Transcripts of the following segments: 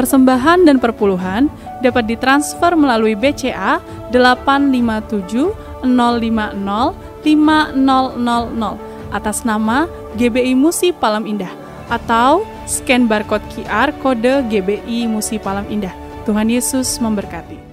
Persembahan dan perpuluhan dapat ditransfer melalui BCA 857 050 5000 atas nama GBI Musi Palam Indah atau scan barcode QR kode GBI Musi Palam Indah. Tuhan Yesus memberkati.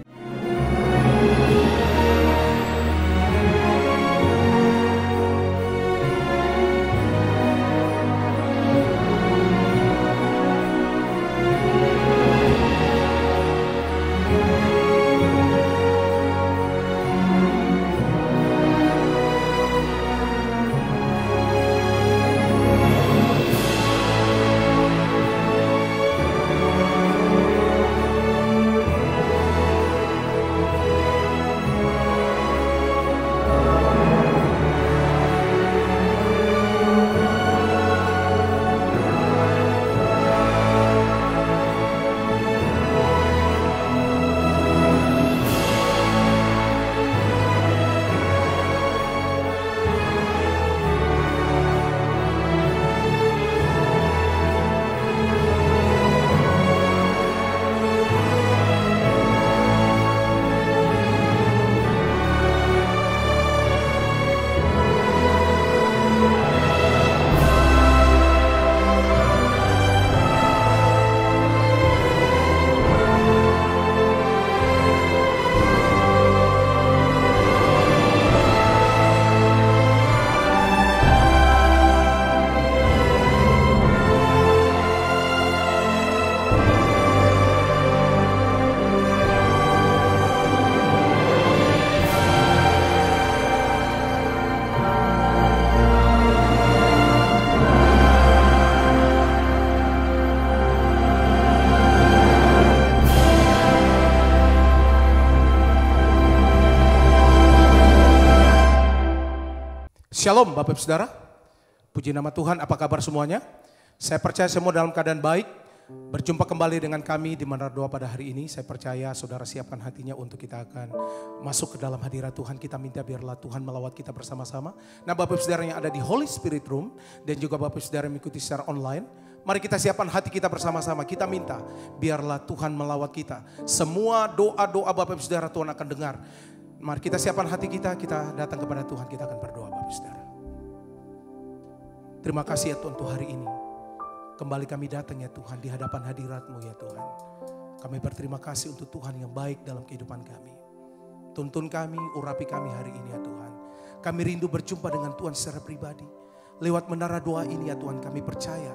Shalom Bapak Ibu Saudara, puji nama Tuhan, apa kabar semuanya? Saya percaya semua dalam keadaan baik. Berjumpa kembali dengan kami di Menara Doa pada hari ini. Saya percaya saudara siapkan hatinya untuk kita akan masuk ke dalam hadirat Tuhan. Kita minta biarlah Tuhan melawat kita bersama-sama. Nah Bapak Ibu Saudara yang ada di Holy Spirit Room dan juga Bapak Ibu Saudara yang mengikuti secara online, mari kita siapkan hati kita bersama-sama. Kita minta biarlah Tuhan melawat kita. Semua doa-doa Bapak Ibu Saudara Tuhan akan dengar. Mari kita siapkan hati kita datang kepada Tuhan, kita akan berdoa Bapak Saudara. Terima kasih ya Tuhan untuk hari ini. Kembali kami datang ya Tuhan di hadapan hadirat-Mu ya Tuhan. Kami berterima kasih untuk Tuhan yang baik dalam kehidupan kami. Tuntun kami, urapi kami hari ini ya Tuhan. Kami rindu berjumpa dengan Tuhan secara pribadi. Lewat menara doa ini ya Tuhan, kami percaya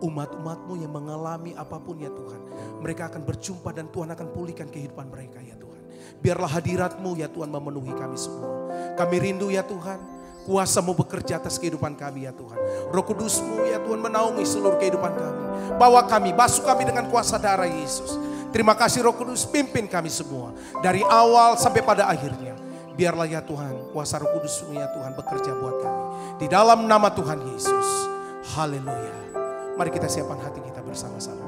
umat-umat-Mu yang mengalami apapun ya Tuhan, mereka akan berjumpa dan Tuhan akan pulihkan kehidupan mereka ya Tuhan. Biarlah hadirat-Mu ya Tuhan memenuhi kami semua. Kami rindu ya Tuhan, kuasa-Mu bekerja atas kehidupan kami ya Tuhan. Roh Kudus-Mu ya Tuhan menaungi seluruh kehidupan kami. Bawa kami, basuh kami dengan kuasa darah Yesus. Terima kasih Roh Kudus, pimpin kami semua. Dari awal sampai pada akhirnya. Biarlah ya Tuhan, kuasa Roh Kudus-Mu ya Tuhan bekerja buat kami. Di dalam nama Tuhan Yesus. Haleluya. Mari kita siapkan hati kita bersama-sama.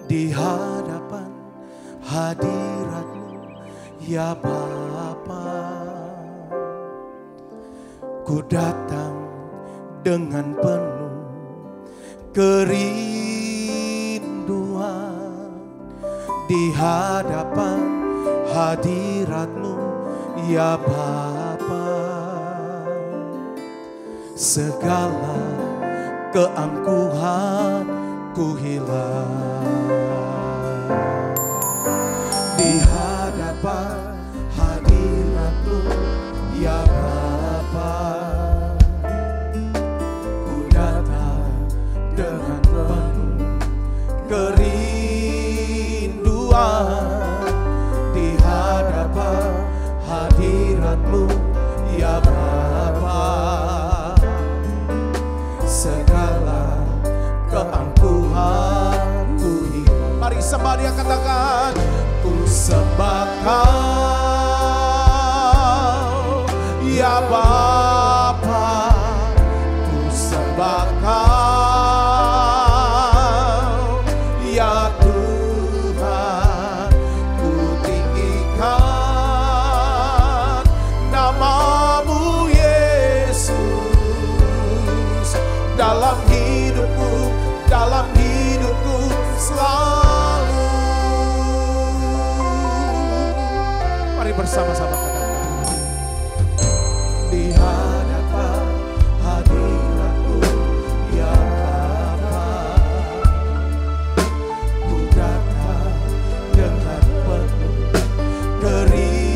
Di hadapan hadirat-Mu ya Bapa, ku datang dengan penuh kerinduan. Di hadapan hadirat-Mu ya Bapa, segala keangkuhan ku hilang. Di hadapan hadirat-Mu ya Bapa, ku datang dengan penuh kerinduan. Di hadapan hadirat-Mu ya Bapa, segala keangkuhan ku hilang. Mari sembah, dia katakan, ku sembah Kau ya Bapa, ku sembah Kau ya Tuhan, ku tinggikan nama-Mu Yesus. Dalam hidupku Mari bersama-sama katakan. Di hadapan hadirat-Mu ya Bapa, ku datang dengan penuh kerinduan.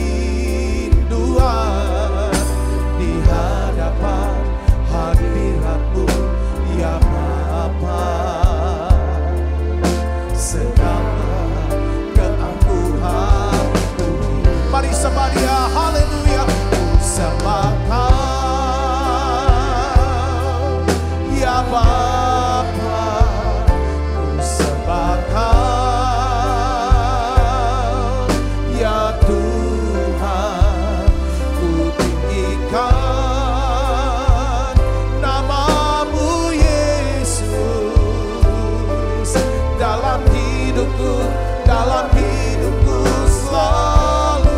Di hadapan hadirat-Mu ya Bapa, segala keangkuhan. Mari sembah Dia, haleluya. Ku sembah Kau ya Bapa, ku sembah Kau ya Tuhan, ku tinggikan nama-Mu Yesus dalam hidupku, dalam hidupku selalu.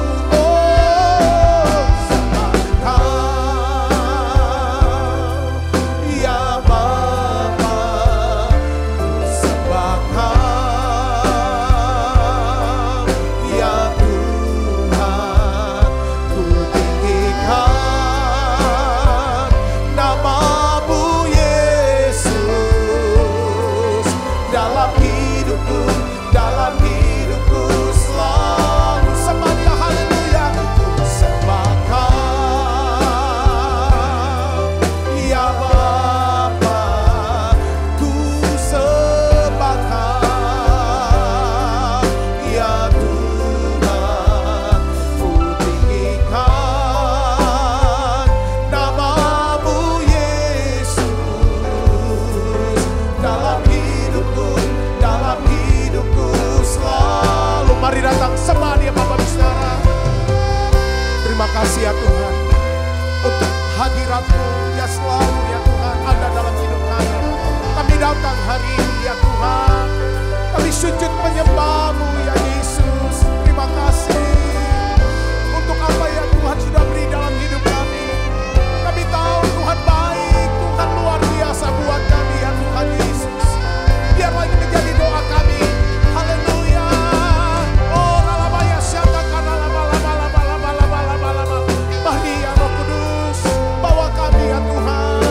Mari datang sembah Dia Bapak Saudara. Terima kasih ya Tuhan untuk hadirat-Mu ya selalu ya Tuhan ada dalam hidup kami. Kami datang hari ini ya Tuhan, kami sujud menyembah-Mu ya Yesus. Terima kasih untuk apa yang Tuhan sudah beri dalam hidup kami. Kami tahu Tuhan baik, Tuhan luar biasa buat kami ya Tuhan Yesus. Biarlah ini menjadi doa kami. Haleluya. Mari ya Roh Kudus, bawa kami ya Tuhan.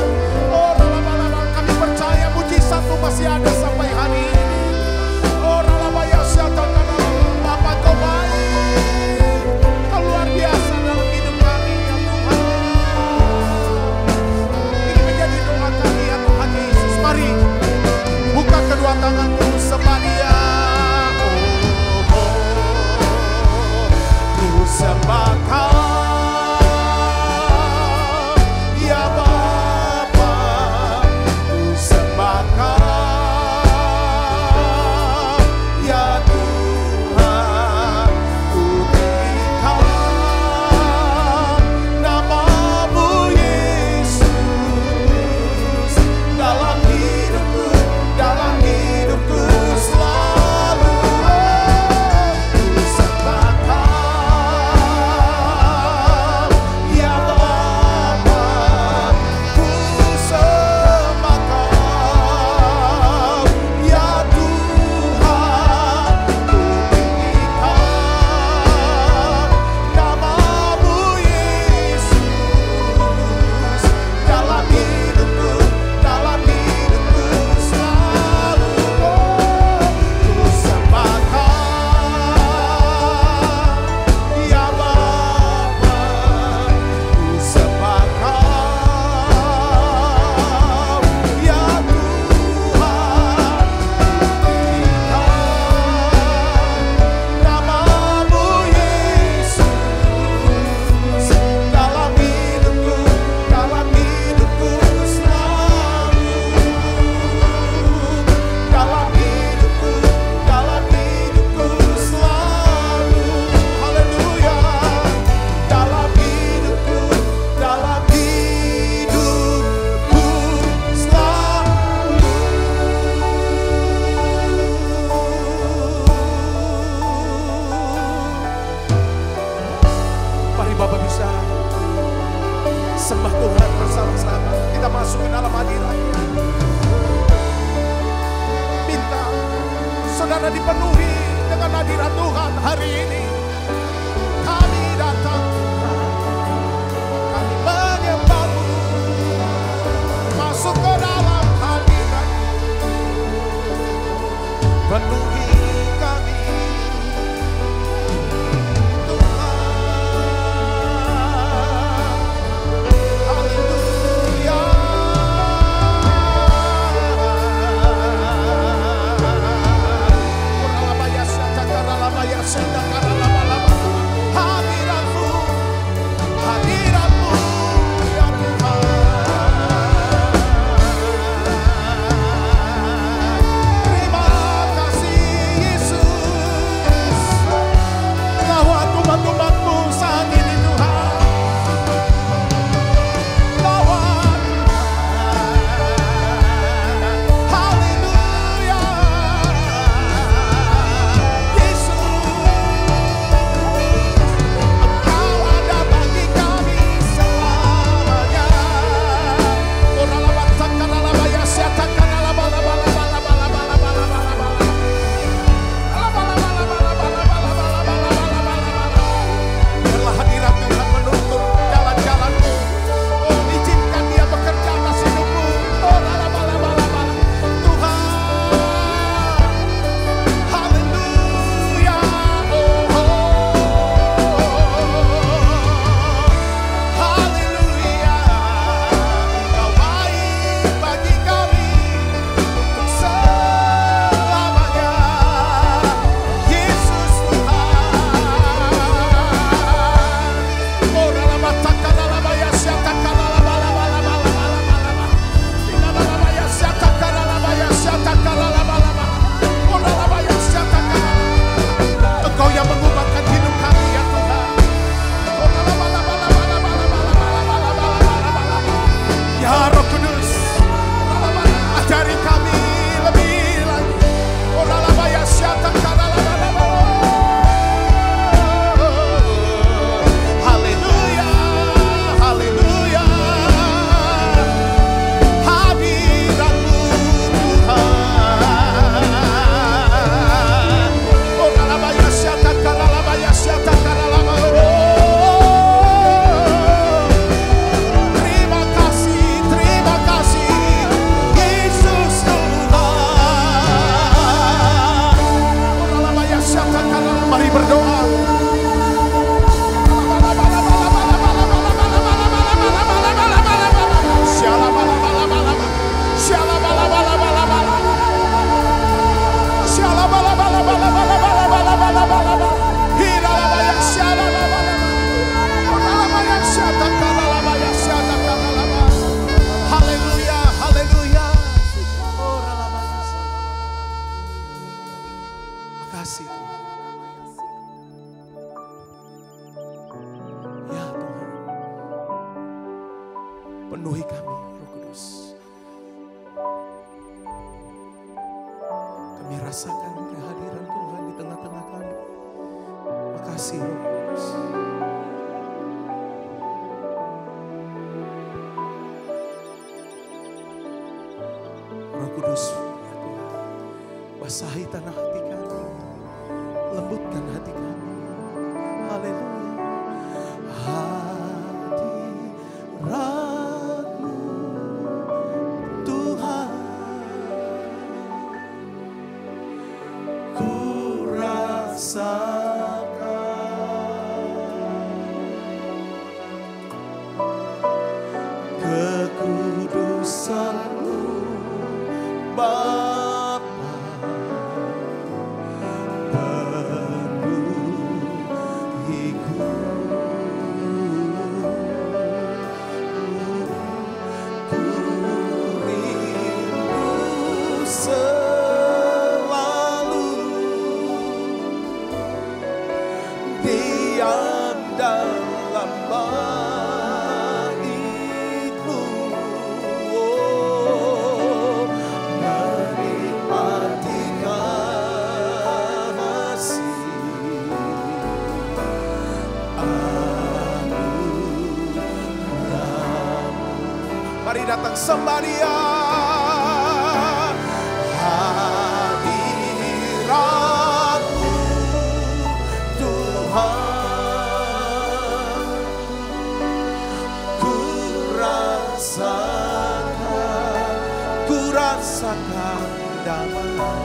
Oh lama-lama kami percaya mujizat-Mu masih ada sampai hari ini. Oh lama-lama Bapa Kau baik, Kau luar biasa dalam hidup kami ya Tuhan. Ini menjadi doa kami ya Tuhan Yesus. Mari buka kedua tanganmu sembah Dia. Ku sembah Kau ya Bapa, ku sembah Kau ya Tuhan, ku tinggikan nama-Mu Yesus dalam hidupku, dalam hidupku selalu. Ku sembah Kau ya Bapa, ku sembah Kau ya Tuhan, ku tinggikan nama-Mu Yesus dalam hidupku, dalam hidupku selalu. Ku sembah Kau ya Bapa, ku sembah Kau ya Tuhan, ku tinggikan nama-Mu Yesus dalam hidupku, dalam hidupku selalu. Dalam hidupku, dalam hidupku selalu. Haleluya. Dalam hidupku, dalam hidupku selalu. Mari Bapak bisa sembah Tuhan bersama-sama. Kita masuk ke dalam hadirat-Nya. Minta saudara dipenuhi dengan hadirat Tuhan hari ini. Kami kasih Tuhan. Ya Tuhan, penuhi kami Roh Kudus. Kami rasakan kehadiran Tuhan di tengah-tengah kami. Makasih Roh Kudus. Roh Kudus, ya Tuhan, basahi tanah hati kami, lembutkan hati kami. Haleluya. Hadirat-Mu Tuhan, ku rasakan kekudusan-Mu Bapa, penuhiku. Ku rindu selalu diam dalam bait-Mu. Oh, menikmati kasih anugerah-Mu. Mari datang sembah Dia. Hadirat-Mu Tuhan, ku rasakan damai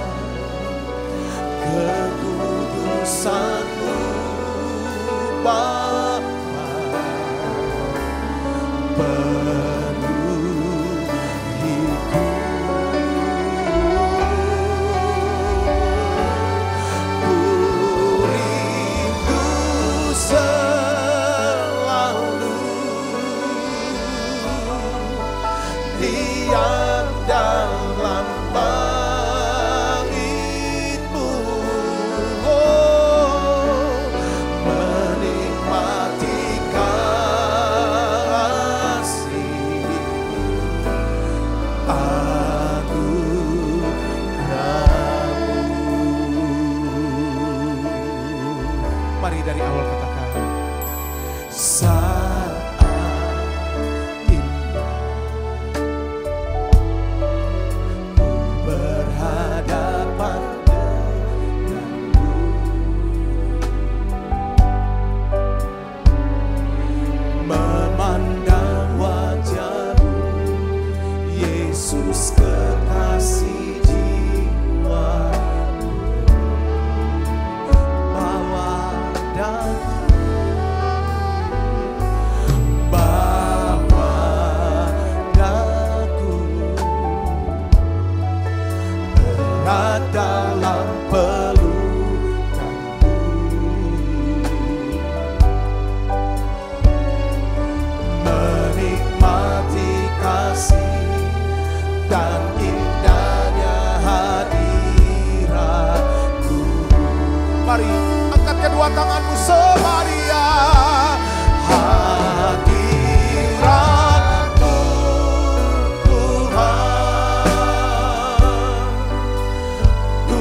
kekudusan-Mu Bapa, penuhiku. Ku rindu selalu diam dalam bait-Mu. Oh, menikmati kasih anugerah-Mu. Mari dari awal katakan, saat indah ku berhadapan denganmu, memandang wajah-Mu, Yesus kekasih jiwaku. Bawa daku erat dalam pelukan-Mu, menikmati kasih dan indahnya hadirat-Mu. Mari angkat kedua tanganmu, sembah Dia. Hadirat-Mu Tuhan, ku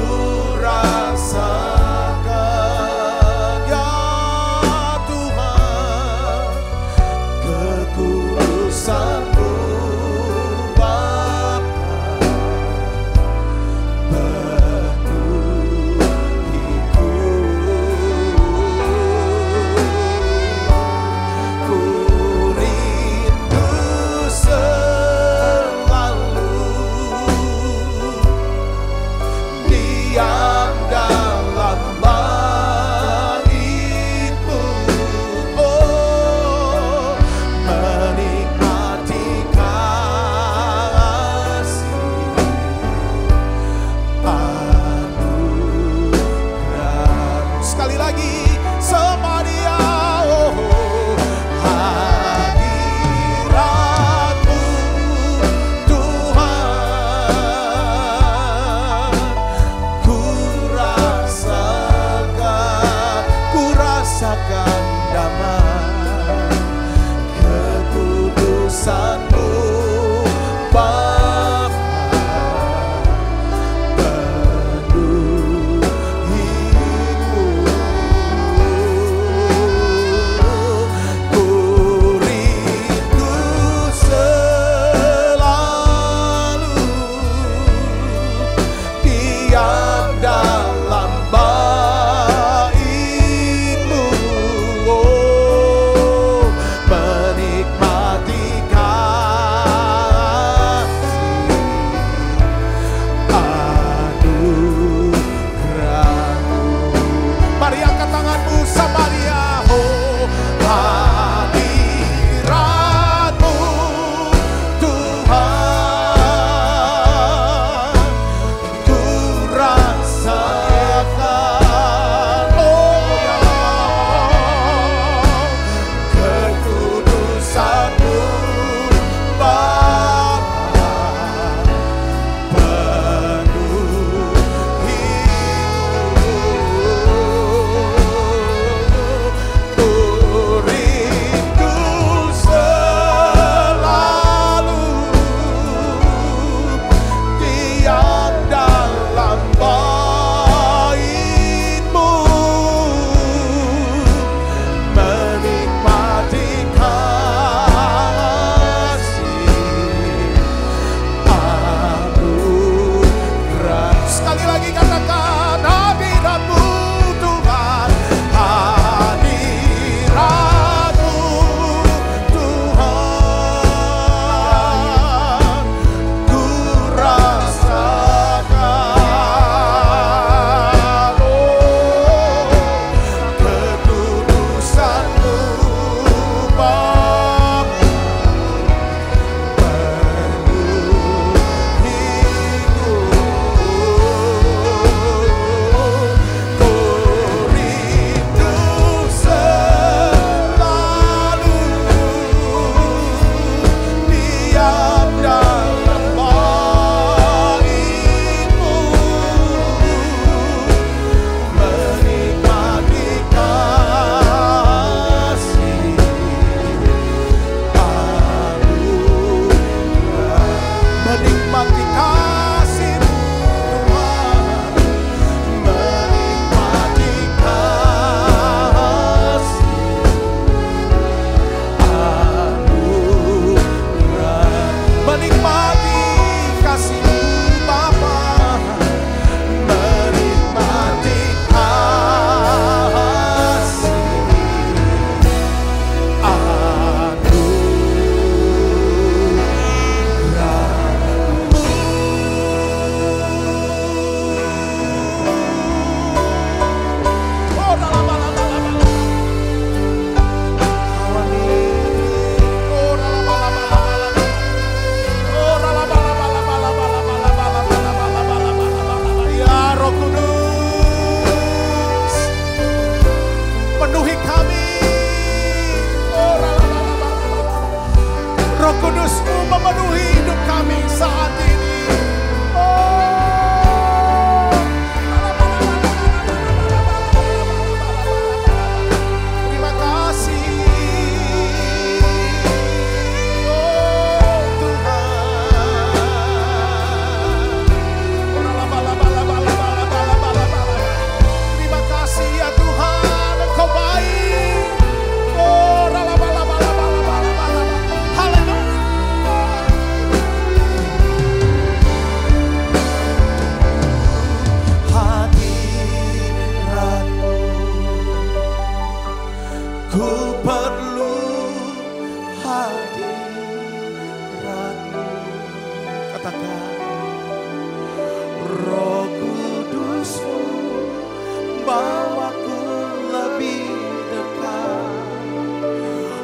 bawaku lebih dekat.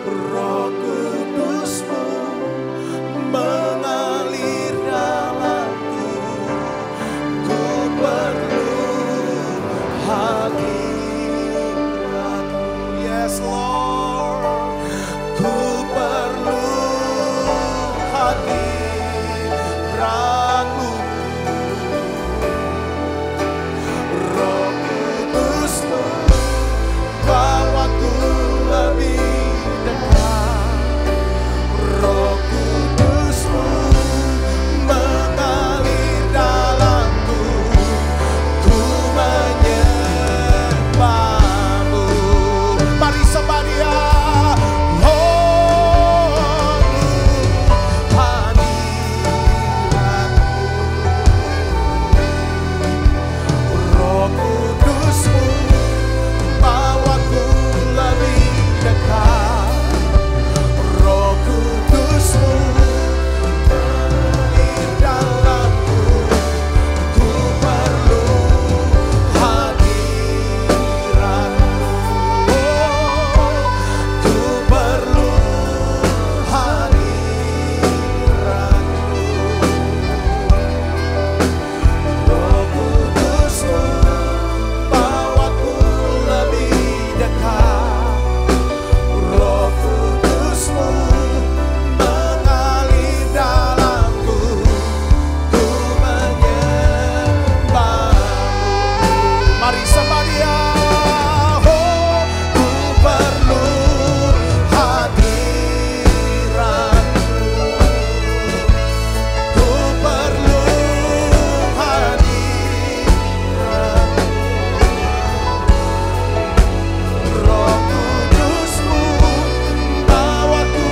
Roh Kudus-Mu mengalir dalamku, ku perlu hadirat-Mu. Yes Lord, ku perlu hadirat-Mu. Roh Kudus-Mu bawaku lebih dekat. Roh Kudus-Mu mengalir dalamku, ku menyembah-Mu. Mari sembah Dia. Roh Kudus-Mu bawaku lebih dekat. Roh Kudus-Mu mengalir dalamku, ku perlu hadirat-Mu. Ku perlu hadirat-Mu. Roh Kudus-Mu bawaku lebih dekat. Roh Kudus-Mu mengalir dalamku, ku menyembah-Mu. Mari sembah Dia. Oh, ku perlu hadirat-Mu. Ku perlu hadirat-Mu. Roh Kudus-Mu bawaku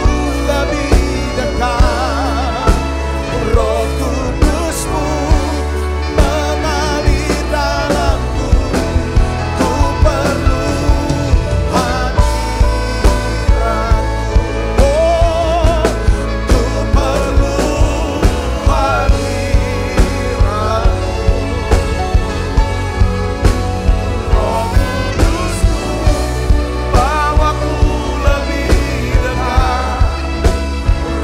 lebih dekat. Roh Kudus-Mu mengalir dalamku, ku perlu hadirat-Mu. Oh, ku perlu hadirat-Mu. Roh Kudus-Mu bawaku lebih dekat.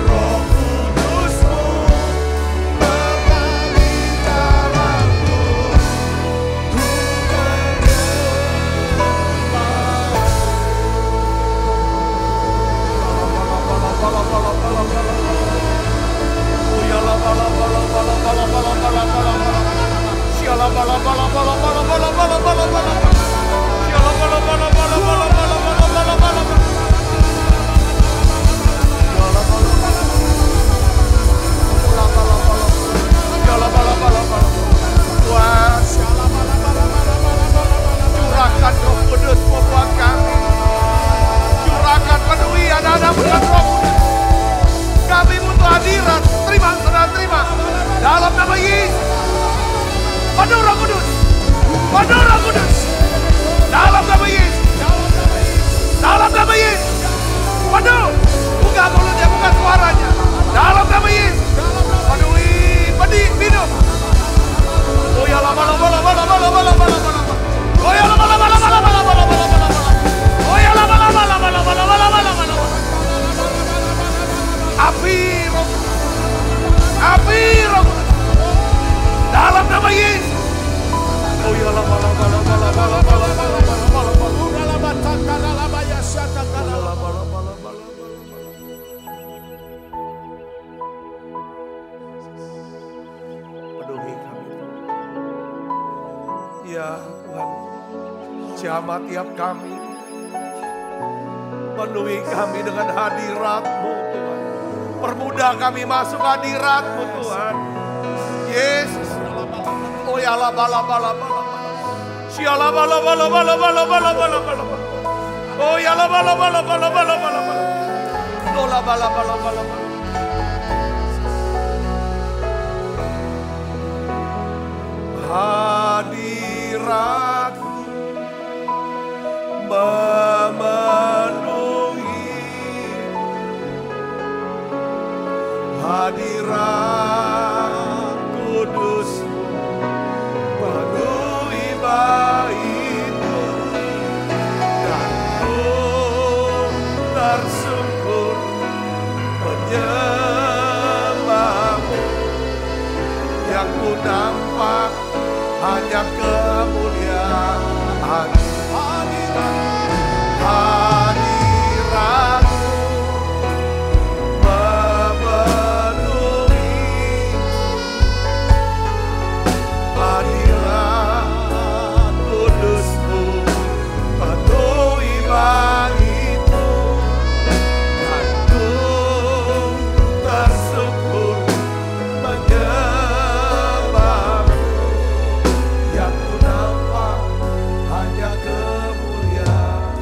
Roh Kudus-Mu mengalir dalamku, ku curahkan Roh Kudus-Mu buat kami. Curahkan, penuhi anak-anakmu dengan Roh Kudus. Kami butuh hadirat. Terima, saudara, terima. Dalam nama Yesus. Penuh Roh Kudus. Penuh Roh Kudus. Dalam nama Yesus. Dalam nama Yesus. Penuh. Buka mulutnya, buka suaranya. Dalam nama Yesus. Penuhi, minum. Oh ya lama. Oh ya lama. Oh ya lama. Api Roh Kudus. Dalam nama Yesus. Oh ya lama. Penuhi kami. Ya Tuhan, jamah tiap kami. Penuhi kami dengan hadirat-Mu Tuhan. Permudah kami masuk hadirat-Mu Tuhan. Yesus. Oh ya lama. Oh ya lama. Hadirat-Mu memenuhi, hadirat Kudus-Mu penuhi baitmu. hanya kemuliaan hadirat-Mu memenuhi, hadirat kudus-Mu penuhi bagiku, dan ku tersyukur menyembah-Mu. Yang ku nampak hanya kemuliaan.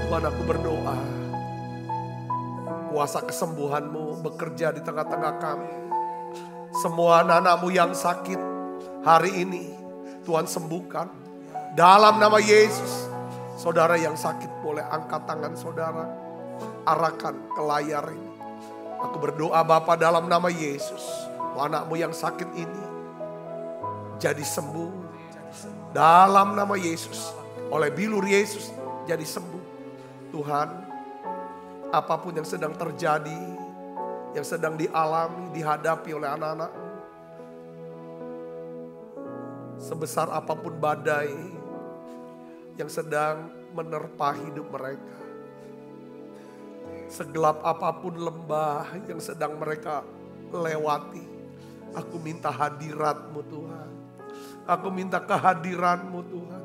Tuhan, aku berdoa, kuasa kesembuhan-Mu bekerja di tengah-tengah kami. Semua anak-anak-Mu yang sakit hari ini, Tuhan sembuhkan. Dalam nama Yesus, saudara yang sakit boleh angkat tangan saudara, arahkan ke layar ini. Aku berdoa Bapa dalam nama Yesus, anak-Mu yang sakit ini jadi sembuh. Dalam nama Yesus, oleh bilur Yesus jadi sembuh. Tuhan, apapun yang sedang terjadi, yang sedang dialami, dihadapi oleh anak-anak-Mu, sebesar apapun badai yang sedang menerpa hidup mereka, segelap apapun lembah yang sedang mereka lewati, aku minta hadirat-Mu Tuhan. Aku minta kehadiran-Mu Tuhan.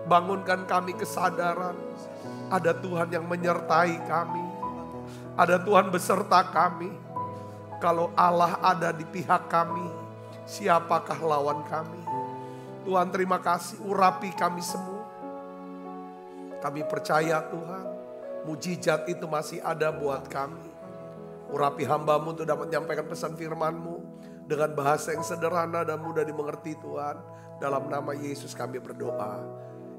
Bangunkan kami kesadaran, ada Tuhan yang menyertai kami. Ada Tuhan beserta kami. Kalau Allah ada di pihak kami, siapakah lawan kami? Tuhan, terima kasih, urapi kami semua. Kami percaya Tuhan, mujizat itu masih ada buat kami. Urapi hamba-Mu untuk dapat menyampaikan pesan firman-Mu dengan bahasa yang sederhana dan mudah dimengerti Tuhan. Dalam nama Yesus kami berdoa.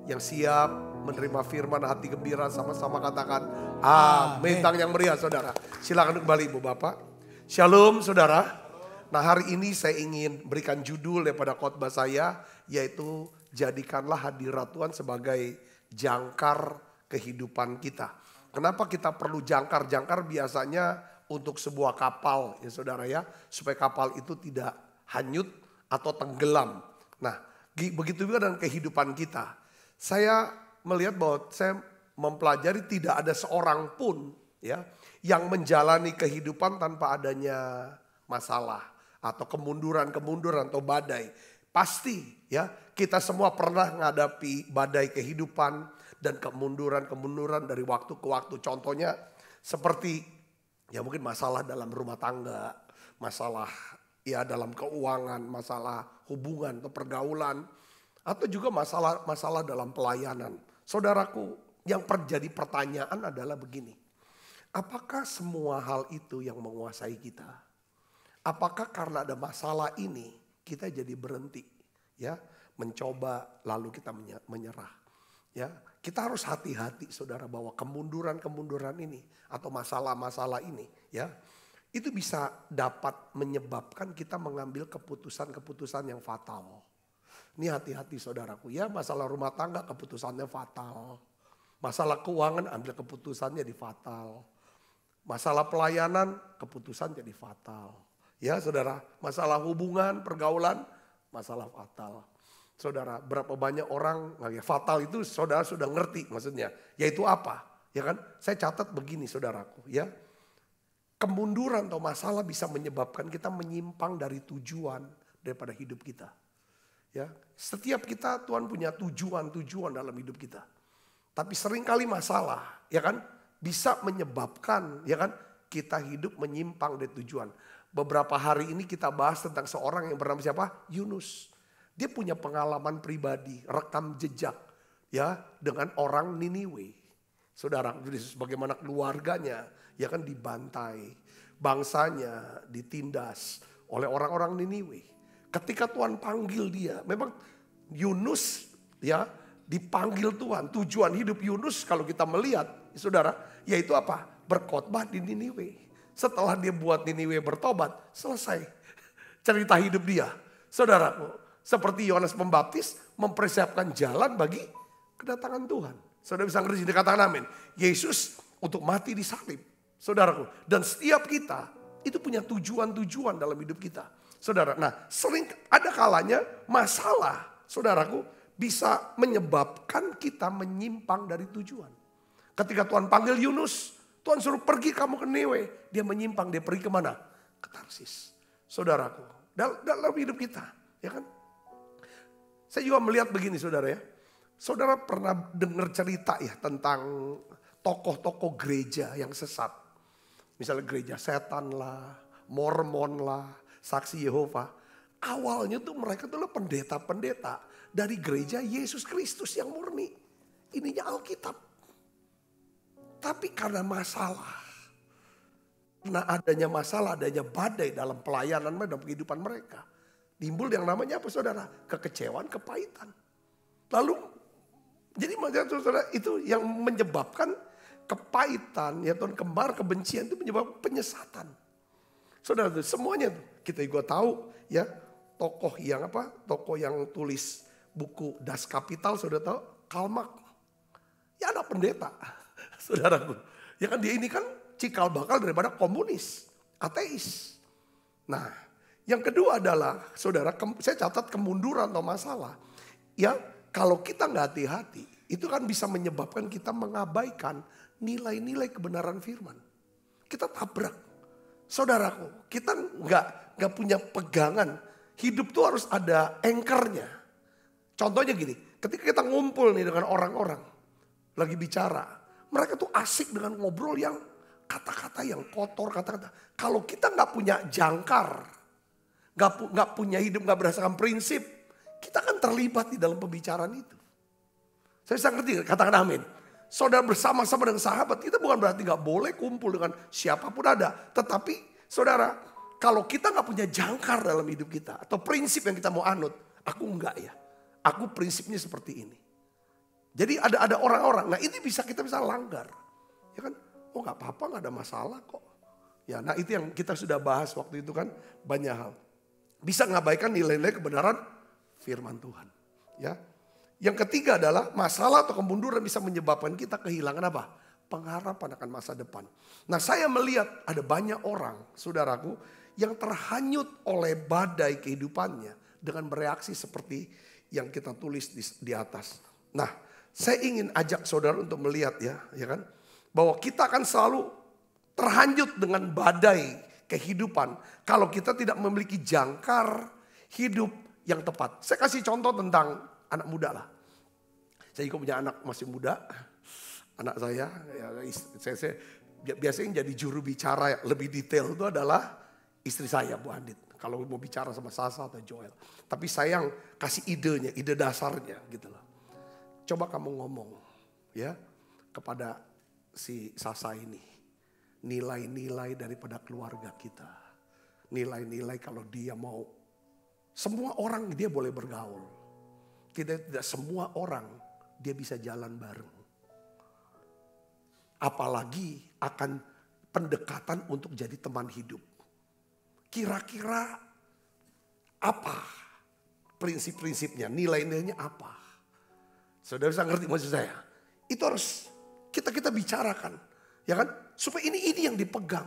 Yang siap menerima firman, hati gembira, sama-sama katakan amin. Tang yang meriah saudara. Silakan kembali Ibu Bapak. Shalom saudara. Nah, hari ini saya ingin berikan judul daripada khotbah saya, yaitu jadikanlah hadirat Tuhan sebagai jangkar kehidupan kita. Kenapa kita perlu jangkar? Jangkar biasanya untuk sebuah kapal ya saudara ya, supaya kapal itu tidak hanyut atau tenggelam. Nah, begitu juga dengan kehidupan kita. Saya melihat bahwa saya mempelajari tidak ada seorang pun ya yang menjalani kehidupan tanpa adanya masalah atau kemunduran atau badai. Pasti ya, kita semua pernah menghadapi badai kehidupan dan kemunduran dari waktu ke waktu. Contohnya seperti ya mungkin masalah dalam rumah tangga, masalah ya dalam keuangan, masalah hubungan atau pergaulan, atau juga masalah dalam pelayanan. Saudaraku, yang terjadi pertanyaan adalah begini. Apakah semua hal itu yang menguasai kita? Apakah karena ada masalah ini kita jadi berhenti ya mencoba lalu kita menyerah? Ya, kita harus hati-hati saudara bahwa kemunduran ini atau masalah-masalah ini ya itu bisa dapat menyebabkan kita mengambil keputusan-keputusan yang fatal. Ini hati-hati saudaraku ya, masalah rumah tangga keputusannya fatal. Masalah keuangan ambil keputusannya jadi fatal. Masalah pelayanan keputusan jadi fatal. Ya saudara, masalah hubungan, pergaulan, masalah fatal. Saudara, berapa banyak orang, fatal itu saudara sudah ngerti maksudnya. Yaitu apa? Ya kan, saya catat begini saudaraku ya. Kemunduran atau masalah bisa menyebabkan kita menyimpang dari tujuan daripada hidup kita. Ya, setiap kita Tuhan punya tujuan dalam hidup kita. Tapi seringkali masalah, ya kan, bisa menyebabkan, ya kan, kita hidup menyimpang dari tujuan. Beberapa hari ini kita bahas tentang seorang yang bernama siapa? Yunus. Dia punya pengalaman pribadi, rekam jejak, ya, dengan orang Niniwe. Saudara, bagaimana keluarganya, ya kan, dibantai, bangsanya ditindas oleh orang-orang Niniwe. Ketika Tuhan panggil dia, memang Yunus ya dipanggil Tuhan. Tujuan hidup Yunus kalau kita melihat, saudara, yaitu apa? Berkhotbah di Niniwe. Setelah dia buat Niniwe bertobat, selesai cerita hidup dia. Saudaraku, seperti Yohanes Pembaptis mempersiapkan jalan bagi kedatangan Tuhan. Saudara bisa ngerti dikatakan amin. Yesus untuk mati di salib. Saudaraku, dan setiap kita itu punya tujuan dalam hidup kita. Saudara, nah sering ada kalanya masalah, saudaraku, bisa menyebabkan kita menyimpang dari tujuan. Ketika Tuhan panggil Yunus, Tuhan suruh pergi kamu ke Ninewe. Dia menyimpang, dia pergi kemana? Ke Tarsis. Saudaraku, dalam hidup kita, ya kan? Saya juga melihat begini saudara ya. Saudara pernah dengar cerita ya tentang tokoh-tokoh gereja yang sesat. Misalnya gereja setan lah, Mormon lah, Saksi Yehova. Awalnya tuh mereka tuh pendeta-pendeta dari gereja Yesus Kristus yang murni. Ininya Alkitab. Tapi karena masalah. Karena adanya masalah, adanya badai dalam pelayanan mereka, dalam kehidupan mereka. Timbul yang namanya apa saudara? Kekecewaan, kepahitan. Lalu, jadi saudara itu yang menyebabkan kepahitan, ya Tuhan kembar, kebencian itu menyebabkan penyesatan. Saudara itu semuanya kita juga tahu ya tokoh yang tulis buku Das Kapital, saudara tahu Karl Marx. Ya anak pendeta, saudaraku. Ya kan dia ini kan cikal bakal daripada komunis, ateis. Nah yang kedua adalah saudara, saya catat kemunduran atau masalah. Ya kalau kita nggak hati-hati itu kan bisa menyebabkan kita mengabaikan nilai-nilai kebenaran firman. Kita tabrak. Saudaraku, kita nggak punya pegangan. Hidup tuh harus ada anchornya. Contohnya gini, ketika kita ngumpul nih dengan orang-orang lagi bicara, mereka tuh asik dengan ngobrol yang kata-kata yang kotor, kata-kata. Kalau kita nggak punya jangkar, nggak punya hidup, nggak berdasarkan prinsip, kita kan terlibat di dalam pembicaraan itu. Saya bisa ngerti, katakan amin. Saudara bersama-sama dengan sahabat, kita bukan berarti gak boleh kumpul dengan siapapun ada. Tetapi saudara, kalau kita gak punya jangkar dalam hidup kita, atau prinsip yang kita mau anut, aku enggak ya. Aku prinsipnya seperti ini. Jadi ada orang-orang, nah ini kita bisa langgar. Ya kan, oh gak apa-apa, gak ada masalah kok. Ya, nah itu yang kita sudah bahas waktu itu kan, banyak hal. Bisa mengabaikan nilai-nilai kebenaran firman Tuhan. Ya. Yang ketiga adalah masalah atau kemunduran bisa menyebabkan kita kehilangan apa? Pengharapan akan masa depan. Nah saya melihat ada banyak orang, saudaraku, yang terhanyut oleh badai kehidupannya dengan bereaksi seperti yang kita tulis di atas. Nah saya ingin ajak saudara untuk melihat ya kan, bahwa kita akan selalu terhanyut dengan badai kehidupan kalau kita tidak memiliki jangkar hidup yang tepat. Saya kasih contoh tentang anak muda lah. Saya juga punya anak masih muda. Anak saya biasanya jadi juru bicara lebih detail itu adalah istri saya, Bu Andit. Kalau mau bicara sama Sasa atau Joel. Tapi saya yang kasih idenya, ide dasarnya gitu loh. Coba kamu ngomong ya kepada si Sasa ini. Nilai-nilai daripada keluarga kita. Nilai-nilai kalau dia mau. Semua orang dia boleh bergaul. Tidak semua orang dia bisa jalan bareng. Apalagi akan pendekatan untuk jadi teman hidup. Kira-kira apa prinsip-prinsipnya, nilai-nilainya apa? Saudara bisa ngerti maksud saya? Itu harus kita bicarakan. Ya kan? Supaya ini yang dipegang.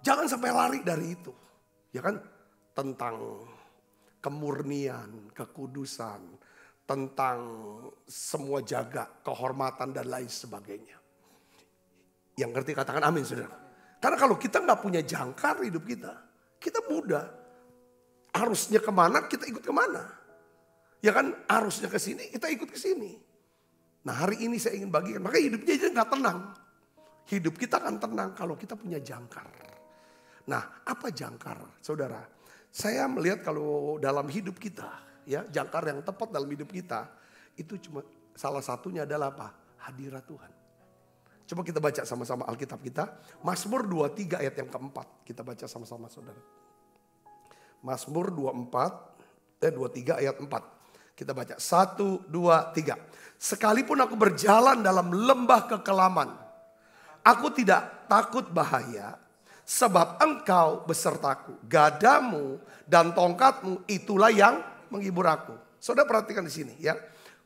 Jangan sampai lari dari itu. Ya kan? Tentang kemurnian, kekudusan, tentang semua jaga, kehormatan dan lain sebagainya. Yang ngerti katakan amin saudara. Karena kalau kita gak punya jangkar hidup kita mudah. Arusnya kemana kita ikut kemana. Ya kan arusnya ke sini kita ikut ke sini. Nah hari ini saya ingin bagikan, makanya hidupnya jadi gak tenang. Hidup kita akan tenang kalau kita punya jangkar. Nah apa jangkar saudara? Saya melihat kalau dalam hidup kita, ya jangkar yang tepat dalam hidup kita, itu cuma salah satunya adalah apa? Hadirat Tuhan. Coba kita baca sama-sama Alkitab kita. Mazmur 23 ayat yang keempat. Kita baca sama-sama saudara. Mazmur 23 ayat 4. Kita baca 1, 2, 3. Sekalipun aku berjalan dalam lembah kekelaman, aku tidak takut bahaya. Sebab engkau besertaku, gadamu dan tongkatmu itulah yang menghibur aku. Saudara perhatikan di sini ya.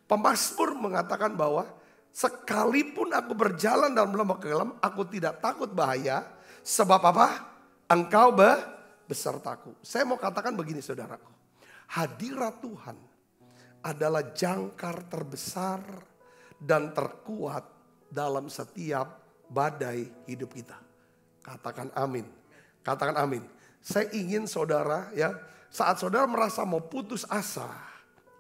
Pemazmur mengatakan bahwa sekalipun aku berjalan dalam lembah kekelaman, aku tidak takut bahaya. Sebab apa? Engkau besertaku. Saya mau katakan begini saudaraku. Hadirat Tuhan adalah jangkar terbesar dan terkuat dalam setiap badai hidup kita. Katakan amin. Katakan amin. Saya ingin saudara ya, saat saudara merasa mau putus asa,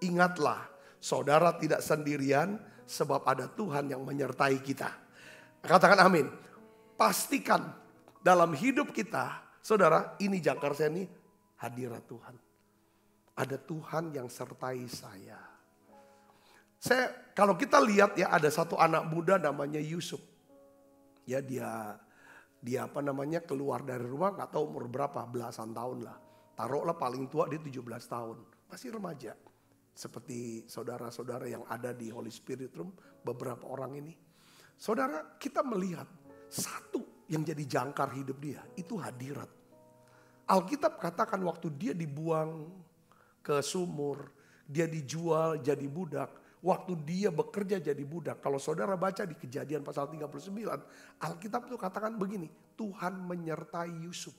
ingatlah saudara tidak sendirian sebab ada Tuhan yang menyertai kita. Katakan amin. Pastikan dalam hidup kita, saudara, ini jangkar saya ini hadirat Tuhan. Ada Tuhan yang sertai saya. Kalau kita lihat ya, ada satu anak muda namanya Yusuf. Ya dia keluar dari rumah, nggak tahu umur berapa, belasan tahun lah. Taruhlah paling tua dia 17 tahun, masih remaja. Seperti saudara-saudara yang ada di Holy Spirit Room, beberapa orang ini. Saudara, kita melihat satu yang jadi jangkar hidup dia, itu hadirat. Alkitab katakan waktu dia dibuang ke sumur, dia dijual jadi budak. Waktu dia bekerja jadi budak. Kalau saudara baca di Kejadian pasal 39. Alkitab itu katakan begini. Tuhan menyertai Yusuf.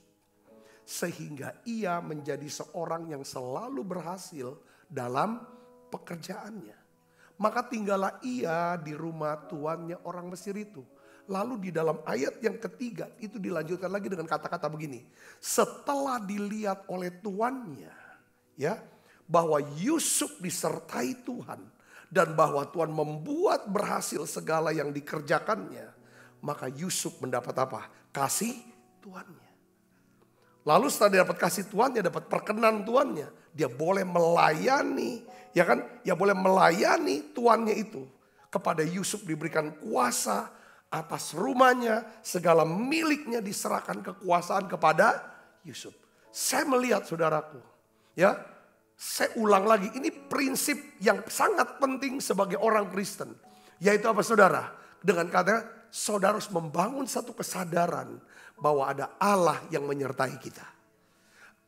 Sehingga ia menjadi seorang yang selalu berhasil dalam pekerjaannya. Maka tinggallah ia di rumah tuannya orang Mesir itu. Lalu di dalam ayat yang ketiga itu dilanjutkan lagi dengan kata-kata begini. Setelah dilihat oleh tuannya. Ya, bahwa Yusuf disertai Tuhan. Dan bahwa Tuhan membuat berhasil segala yang dikerjakannya. Maka Yusuf mendapat apa? Kasih tuannya. Lalu setelah dia dapat kasih tuannya, dapat perkenan tuannya. Dia boleh melayani, ya kan? Dia boleh melayani tuannya itu. Kepada Yusuf diberikan kuasa atas rumahnya. Segala miliknya diserahkan kekuasaan kepada Yusuf. Saya melihat saudaraku, ya. Saya ulang lagi, ini prinsip yang sangat penting sebagai orang Kristen. Yaitu apa saudara? Dengan kata saudara harus membangun satu kesadaran bahwa ada Allah yang menyertai kita.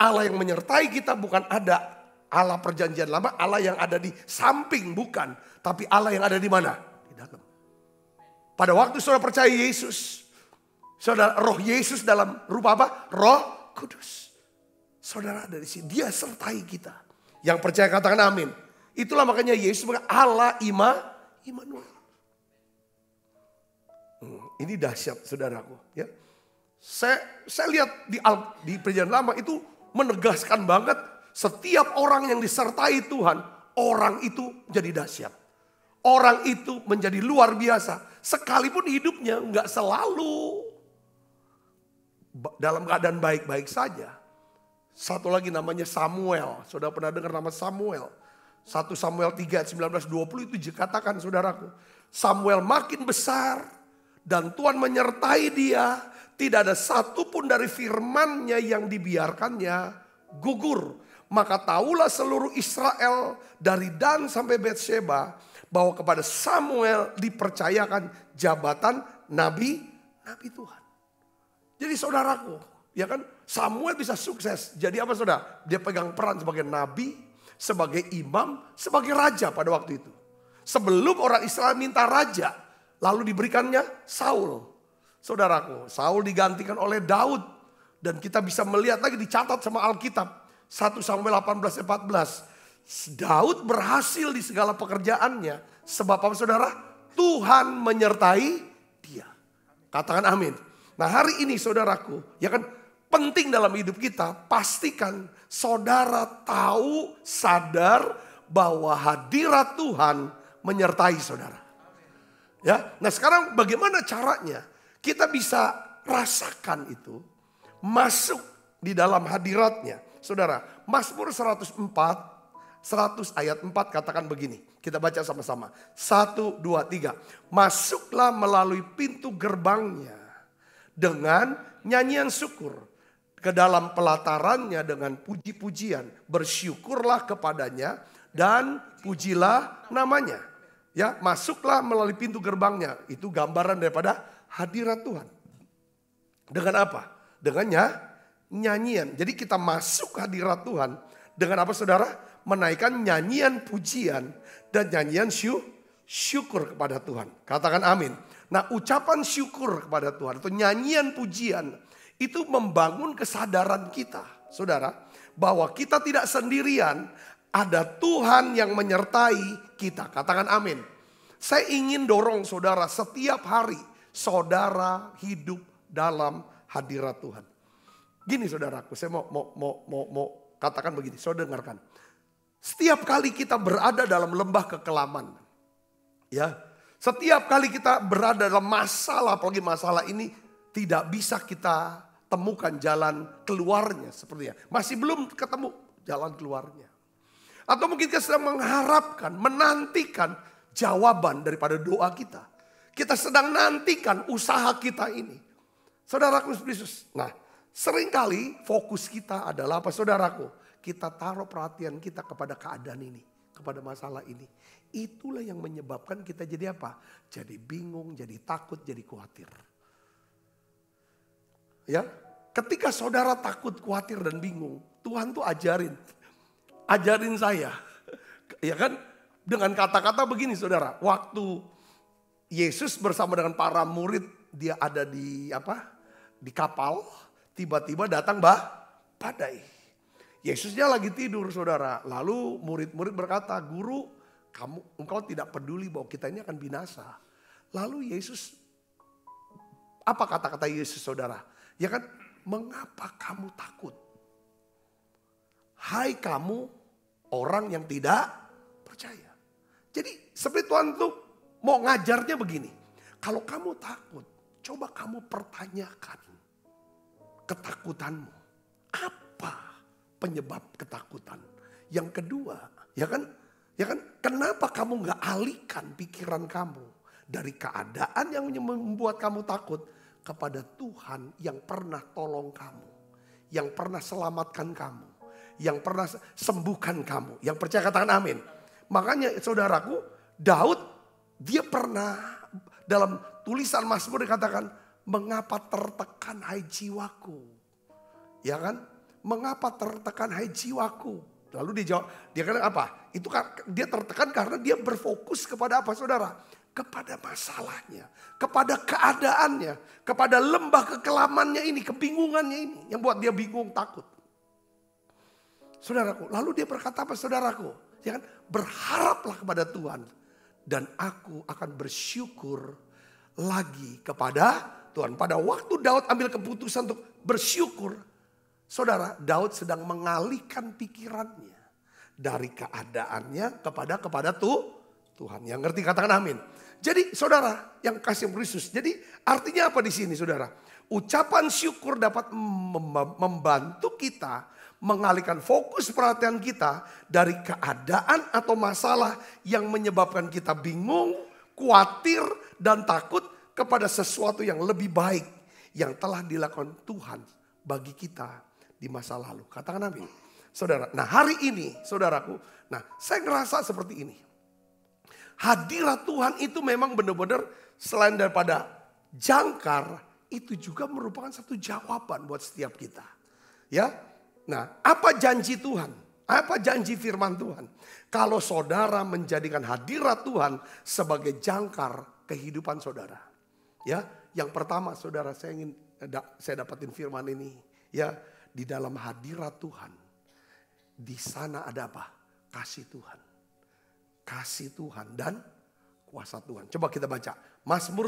Allah yang menyertai kita bukan ada Allah perjanjian lama, Allah yang ada di samping bukan. Tapi Allah yang ada di mana? Di dalam. Pada waktu saudara percaya Yesus, saudara roh Yesus dalam rupa apa? Roh Kudus. Saudara ada di sini, dia sertai kita. Yang percaya katakan amin. Itulah makanya Yesus mengatakan Allah Immanuel. Ini dahsyat saudaraku. Ya. Saya lihat di perjanjian lama itu menegaskan banget. Setiap orang yang disertai Tuhan, orang itu jadi dahsyat. Orang itu menjadi luar biasa. Sekalipun hidupnya nggak selalu dalam keadaan baik-baik saja. Satu lagi namanya Samuel. Saudara pernah dengar nama Samuel? 1 Samuel 3 ayat 19-20 itu dikatakan saudaraku. Samuel makin besar dan Tuhan menyertai dia. Tidak ada satupun dari firman-Nya yang dibiarkannya gugur. Maka tahulah seluruh Israel dari Dan sampai Betsheba bahwa kepada Samuel dipercayakan jabatan nabi Tuhan. Jadi saudaraku, ya kan, Samuel bisa sukses. Jadi apa saudara? Dia pegang peran sebagai nabi, sebagai imam, sebagai raja pada waktu itu. Sebelum orang Israel minta raja, lalu diberikannya Saul. Saudaraku, Saul digantikan oleh Daud. Dan kita bisa melihat lagi dicatat sama Alkitab. 1 Samuel 18-14. Daud berhasil di segala pekerjaannya. Sebab apa saudara? Tuhan menyertai dia. Katakan amin. Nah hari ini saudaraku, ya kan, penting dalam hidup kita, pastikan saudara tahu, sadar bahwa hadirat Tuhan menyertai saudara. Ya, nah sekarang bagaimana caranya kita bisa rasakan itu, masuk di dalam hadiratnya. Saudara, Mazmur 104, 100 ayat 4 katakan begini. Kita baca sama-sama. 1, 2, 3. Masuklah melalui pintu gerbangnya dengan nyanyian syukur. Ke dalam pelatarannya dengan puji-pujian. Bersyukurlah kepadanya dan pujilah namanya. Ya, masuklah melalui pintu gerbangnya. Itu gambaran daripada hadirat Tuhan. Dengan apa? Dengan nyanyian. Jadi kita masuk hadirat Tuhan. Dengan apa saudara? Menaikkan nyanyian pujian dan nyanyian syukur kepada Tuhan. Katakan amin. Nah, ucapan syukur kepada Tuhan atau nyanyian pujian itu membangun kesadaran kita saudara, bahwa kita tidak sendirian, ada Tuhan yang menyertai kita. Katakan amin. Saya ingin dorong saudara setiap hari, saudara hidup dalam hadirat Tuhan. Gini saudaraku, saya mau katakan begini, saudara dengarkan. Setiap kali kita berada dalam lembah kekelaman, ya, setiap kali kita berada dalam masalah, apalagi masalah ini tidak bisa kita temukan jalan keluarnya sepertinya. Masih belum ketemu jalan keluarnya. Atau mungkin kita sedang mengharapkan, menantikan jawaban daripada doa kita. Kita sedang nantikan usaha kita ini. Saudaraku Yesus. Nah, seringkali fokus kita adalah apa saudaraku? Kita taruh perhatian kita kepada keadaan ini, kepada masalah ini. Itulah yang menyebabkan kita jadi apa? Jadi bingung, jadi takut, jadi khawatir. Ya, ketika saudara takut, khawatir dan bingung, Tuhan tuh ajarin saya. Ya kan? Dengan kata-kata begini saudara, waktu Yesus bersama dengan para murid, dia ada di kapal, tiba-tiba datang badai. Yesusnya lagi tidur saudara. Lalu murid-murid berkata, "Guru, engkau tidak peduli bahwa kita ini akan binasa." Lalu Yesus, apa kata-kata Yesus saudara? Ya kan, "Mengapa kamu takut? Hai kamu orang yang tidak percaya." Jadi seperti Tuhan tuh mau ngajarnya begini. Kalau kamu takut, coba kamu pertanyakan ketakutanmu. Apa penyebab ketakutan? Yang kedua, ya kan, kenapa kamu nggak alihkan pikiran kamu dari keadaan yang membuat kamu takut kepada Tuhan yang pernah tolong kamu, yang pernah selamatkan kamu, yang pernah sembuhkan kamu, yang percaya katakan amin. Makanya saudaraku, Daud dia pernah dalam tulisan Mazmur dikatakan, "Mengapa tertekan hai jiwaku?" Ya kan? "Mengapa tertekan hai jiwaku?" Lalu dia jawab, dia kata apa? Itu dia tertekan karena dia berfokus kepada apa saudara? Kepada masalahnya, kepada keadaannya, kepada lembah kekelamannya ini, kebingungannya ini yang buat dia bingung, takut. Saudaraku, lalu dia berkata apa saudaraku? Ya kan? "Berharaplah kepada Tuhan dan aku akan bersyukur lagi kepada Tuhan." Pada waktu Daud ambil keputusan untuk bersyukur, saudara, Daud sedang mengalihkan pikirannya dari keadaannya kepada Tuhan. Yang ngerti katakan amin. Jadi saudara yang kasih Kristus. Jadi artinya apa di sini saudara? Ucapan syukur dapat membantu kita mengalihkan fokus perhatian kita dari keadaan atau masalah yang menyebabkan kita bingung, khawatir dan takut kepada sesuatu yang lebih baik yang telah dilakukan Tuhan bagi kita di masa lalu. Katakan amin. Saudara, nah hari ini saudaraku, nah saya ngerasa seperti ini. Hadirat Tuhan itu memang benar-benar selain daripada jangkar, itu juga merupakan satu jawaban buat setiap kita. Ya, nah apa janji Tuhan? Apa janji firman Tuhan? Kalau saudara menjadikan hadirat Tuhan sebagai jangkar kehidupan saudara. Ya, yang pertama saudara saya dapatin firman ini. Ya, di dalam hadirat Tuhan, di sana ada apa? Kasih Tuhan. Kasih Tuhan dan kuasa Tuhan. Coba kita baca. Mazmur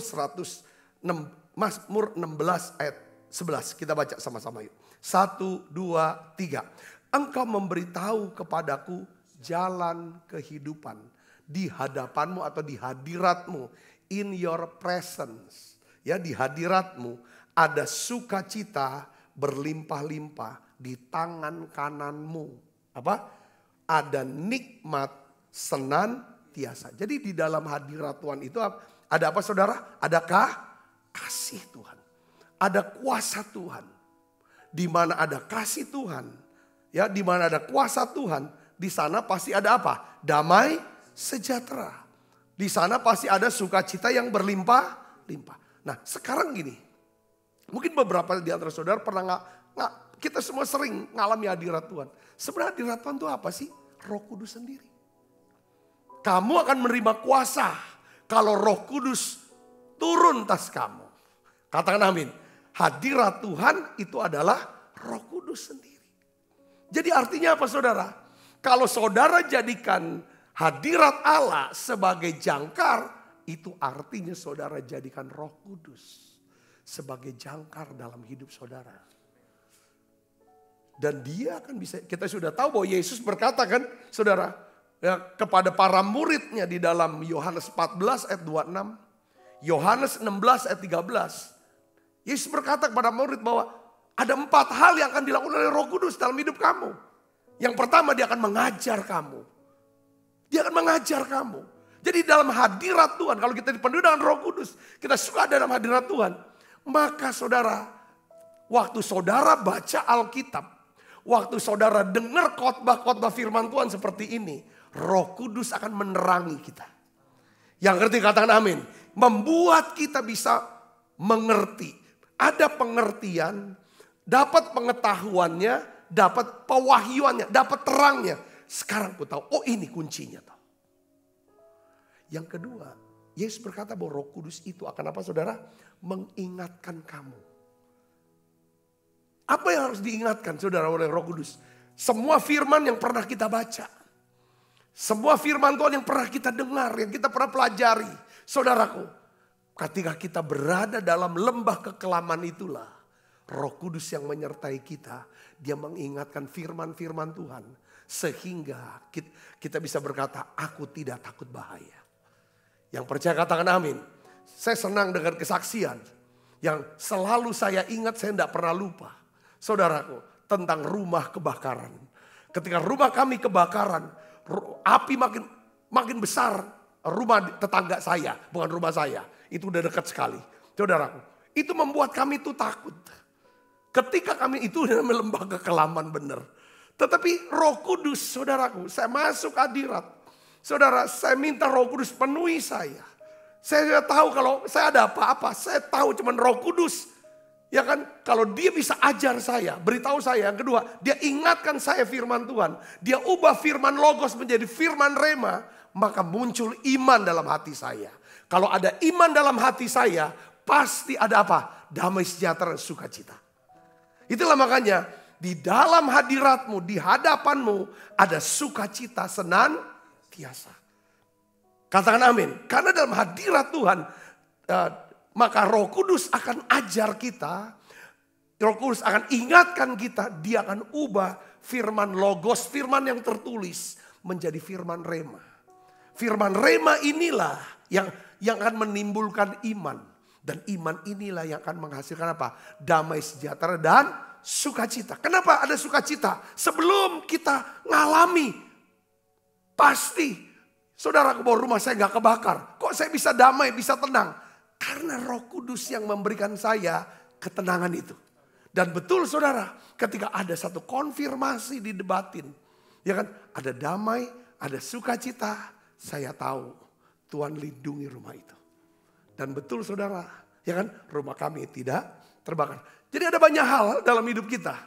16 ayat 11. Kita baca sama-sama yuk. 1, 2, 3. "Engkau memberitahu kepadaku jalan kehidupan. Di hadapanmu atau di hadiratmu. In your presence. Ya, di hadiratmu ada sukacita berlimpah-limpah di tangan kananmu. Apa? Ada nikmat senantiasa. Jadi di dalam hadirat Tuhan itu ada apa saudara? Adakah kasih Tuhan? Ada kuasa Tuhan. Di mana ada kasih Tuhan, ya, di mana ada kuasa Tuhan, di sana pasti ada apa? Damai sejahtera. Di sana pasti ada sukacita yang berlimpah-limpah. Nah, sekarang gini. Mungkin beberapa di antara saudara pernah kita semua sering ngalami hadirat Tuhan. Sebenarnya hadirat Tuhan itu apa sih? Roh Kudus sendiri. Kamu akan menerima kuasa kalau Roh Kudus turun atas kamu. Katakan amin. Hadirat Tuhan itu adalah Roh Kudus sendiri. Jadi artinya apa saudara? Kalau saudara jadikan hadirat Allah sebagai jangkar, itu artinya saudara jadikan Roh Kudus sebagai jangkar dalam hidup saudara. Dan dia akan bisa, kita sudah tahu bahwa Yesus berkata kan saudara, ya, kepada para muridnya di dalam Yohanes 14 ayat 26, Yohanes 16 ayat 13. Yesus berkata kepada murid bahwa ada 4 hal yang akan dilakukan oleh Roh Kudus dalam hidup kamu. Yang pertama, dia akan mengajar kamu. Dia akan mengajar kamu. Jadi dalam hadirat Tuhan, kalau kita dipenuhi dengan Roh Kudus, kita suka dalam hadirat Tuhan, maka saudara, waktu saudara baca Alkitab, waktu saudara dengar khotbah-khotbah firman Tuhan seperti ini, Roh Kudus akan menerangi kita. Yang ngerti katakan amin. Membuat kita bisa mengerti. Ada pengertian, dapat pengetahuannya, dapat pewahyuannya, dapat terangnya. Sekarang aku tahu, oh ini kuncinya. Yang kedua, Yesus berkata bahwa Roh Kudus itu akan apa saudara? Mengingatkan kamu. Apa yang harus diingatkan saudara oleh Roh Kudus? Semua firman yang pernah kita baca. Semua firman Tuhan yang pernah kita dengar, yang kita pernah pelajari. Saudaraku, ketika kita berada dalam lembah kekelaman itulah, Roh Kudus yang menyertai kita, dia mengingatkan firman-firman Tuhan. Sehingga kita bisa berkata, aku tidak takut bahaya. Yang percaya katakan amin. Saya senang dengan kesaksian yang selalu saya ingat, saya tidak pernah lupa. Saudaraku, tentang rumah kebakaran. Ketika rumah kami kebakaran, api makin besar. Rumah tetangga saya, bukan rumah saya. Itu udah dekat sekali. Saudaraku, itu membuat kami itu takut. Ketika kami itu dalam lembah kekelaman benar. Tetapi Roh Kudus, saudaraku, saya masuk hadirat. Saudara, saya minta Roh Kudus penuhi saya. Saya tahu kalau saya ada apa-apa, saya tahu cuman Roh Kudus. Ya kan, kalau dia bisa ajar saya, beritahu saya. Yang kedua, dia ingatkan saya firman Tuhan. Dia ubah firman logos menjadi firman rema, maka muncul iman dalam hati saya. Kalau ada iman dalam hati saya, pasti ada apa? Damai sejahtera dan sukacita. Itulah makanya di dalam hadiratmu, di hadapanmu ada sukacita senantiasa. Katakan amin. Karena dalam hadirat Tuhan, maka Roh Kudus akan ajar kita. Roh Kudus akan ingatkan kita. Dia akan ubah firman logos, firman yang tertulis menjadi firman rema. Firman rema inilah yang akan menimbulkan iman. Dan iman inilah yang akan menghasilkan apa? Damai sejahtera dan sukacita. Kenapa ada sukacita? Sebelum kita ngalami, pasti saudaraku bahwa rumah saya gak kebakar. Kok saya bisa damai, bisa tenang? Karena Roh Kudus yang memberikan saya ketenangan itu. Dan betul saudara, ketika ada satu konfirmasi di debatin, ya kan, ada damai, ada sukacita, saya tahu Tuhan lindungi rumah itu. Dan betul saudara, ya kan, rumah kami tidak terbakar. Jadi ada banyak hal dalam hidup kita.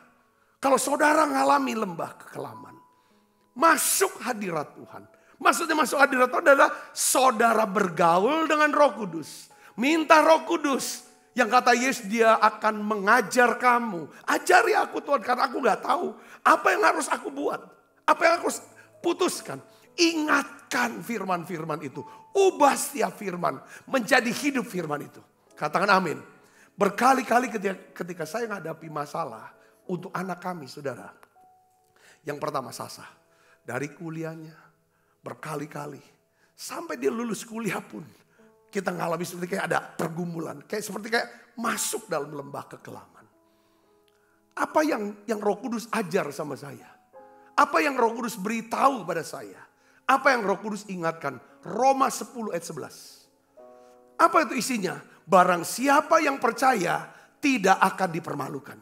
Kalau saudara mengalami lembah kekelaman, masuk hadirat Tuhan. Maksudnya masuk hadirat Tuhan adalah saudara bergaul dengan Roh Kudus. Minta Roh Kudus. Yang kata Yesus, dia akan mengajar kamu. Ajari aku Tuhan, karena aku gak tahu apa yang harus aku buat. Apa yang harus putuskan. Ingatkan firman-firman itu. Ubah setiap firman menjadi hidup firman itu. Katakan amin. Berkali-kali ketika saya menghadapi masalah untuk anak kami saudara. Yang pertama Sasa. Dari kuliahnya berkali-kali. Sampai dia lulus kuliah pun. Kita ngalami seperti kayak ada pergumulan. Seperti kayak masuk dalam lembah kekelaman. Apa yang Roh Kudus ajar sama saya? Apa yang Roh Kudus beritahu pada saya? Apa yang Roh Kudus ingatkan? Roma 10 ayat 11. Apa itu isinya? Barang siapa yang percaya tidak akan dipermalukan.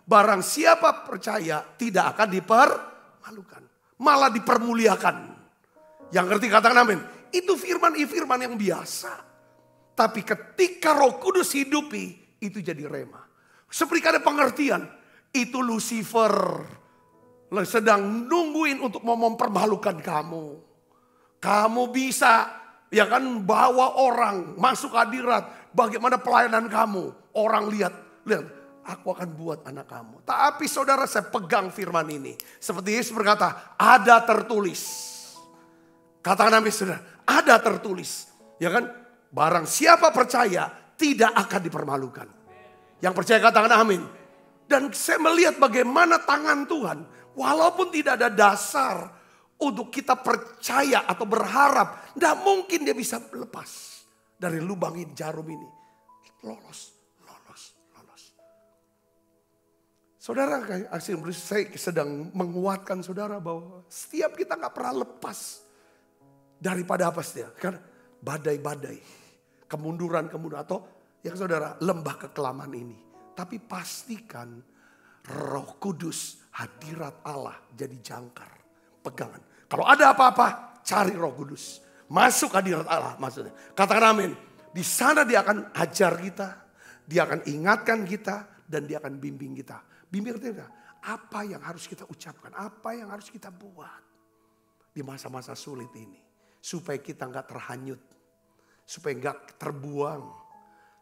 Barang siapa percaya tidak akan dipermalukan. Malah dipermuliakan. Yang ngerti katakan amin. Itu firman yang biasa. Tapi ketika Roh Kudus hidupi, itu jadi rema. Seperti ada pengertian. Itu Lucifer sedang nungguin untuk mau mempermalukan kamu. Kamu bisa ya kan bawa orang masuk hadirat. Bagaimana pelayanan kamu. Orang lihat. aku akan buat anak kamu. Tapi saudara, saya pegang firman ini. Seperti Yesus berkata, ada tertulis. Katakan amin saudara, ada tertulis. Ya kan? Barang siapa percaya tidak akan dipermalukan. Yang percaya katakan amin. Dan saya melihat bagaimana tangan Tuhan. Walaupun tidak ada dasar untuk kita percaya atau berharap. Tidak mungkin dia bisa lepas dari lubang ini, jarum ini. Lolos. Saudara, saya sedang menguatkan saudara bahwa setiap kita gak pernah lepas daripada apa sih? Karena badai-badai, kemunduran atau yang saudara lembah kekelaman ini. Tapi pastikan Roh Kudus, hadirat Allah jadi jangkar, pegangan. Kalau ada apa-apa, cari Roh Kudus. Masuk hadirat Allah maksudnya. Katakan amin. Di sana dia akan ajar kita, dia akan ingatkan kita, dan dia akan bimbing kita. Bimbing kita, apa yang harus kita ucapkan, apa yang harus kita buat di masa-masa sulit ini. Supaya kita gak terhanyut, supaya gak terbuang,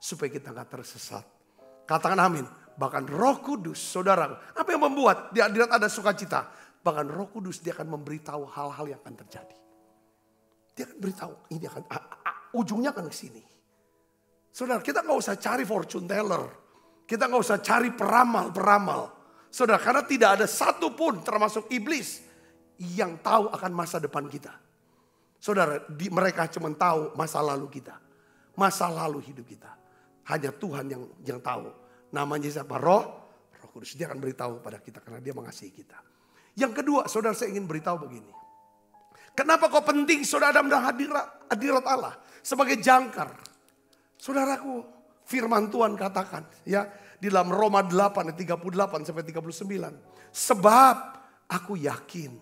supaya kita gak tersesat. Katakan amin. Bahkan Roh Kudus, saudara, apa yang membuat di hadirat ada sukacita? Bahkan Roh Kudus dia akan memberitahu hal-hal yang akan terjadi. Dia akan beritahu, ini akan ujungnya akan ke sini. Saudara, kita gak usah cari fortune teller. Kita gak usah cari peramal. Saudara, karena tidak ada satupun termasuk iblis yang tahu akan masa depan kita. Saudara, mereka cuma tahu masa lalu kita. Masa lalu hidup kita. Hanya Tuhan yang tahu. Namanya siapa? Roh Kudus. Dia akan beritahu pada kita karena dia mengasihi kita. Yang kedua, saudara, saya ingin beritahu begini. Kenapa kok penting saudara dalam hadirat Allah sebagai jangkar? Saudaraku, firman Tuhan katakan ya di dalam Roma 8 ayat 38 sampai 39. Sebab aku yakin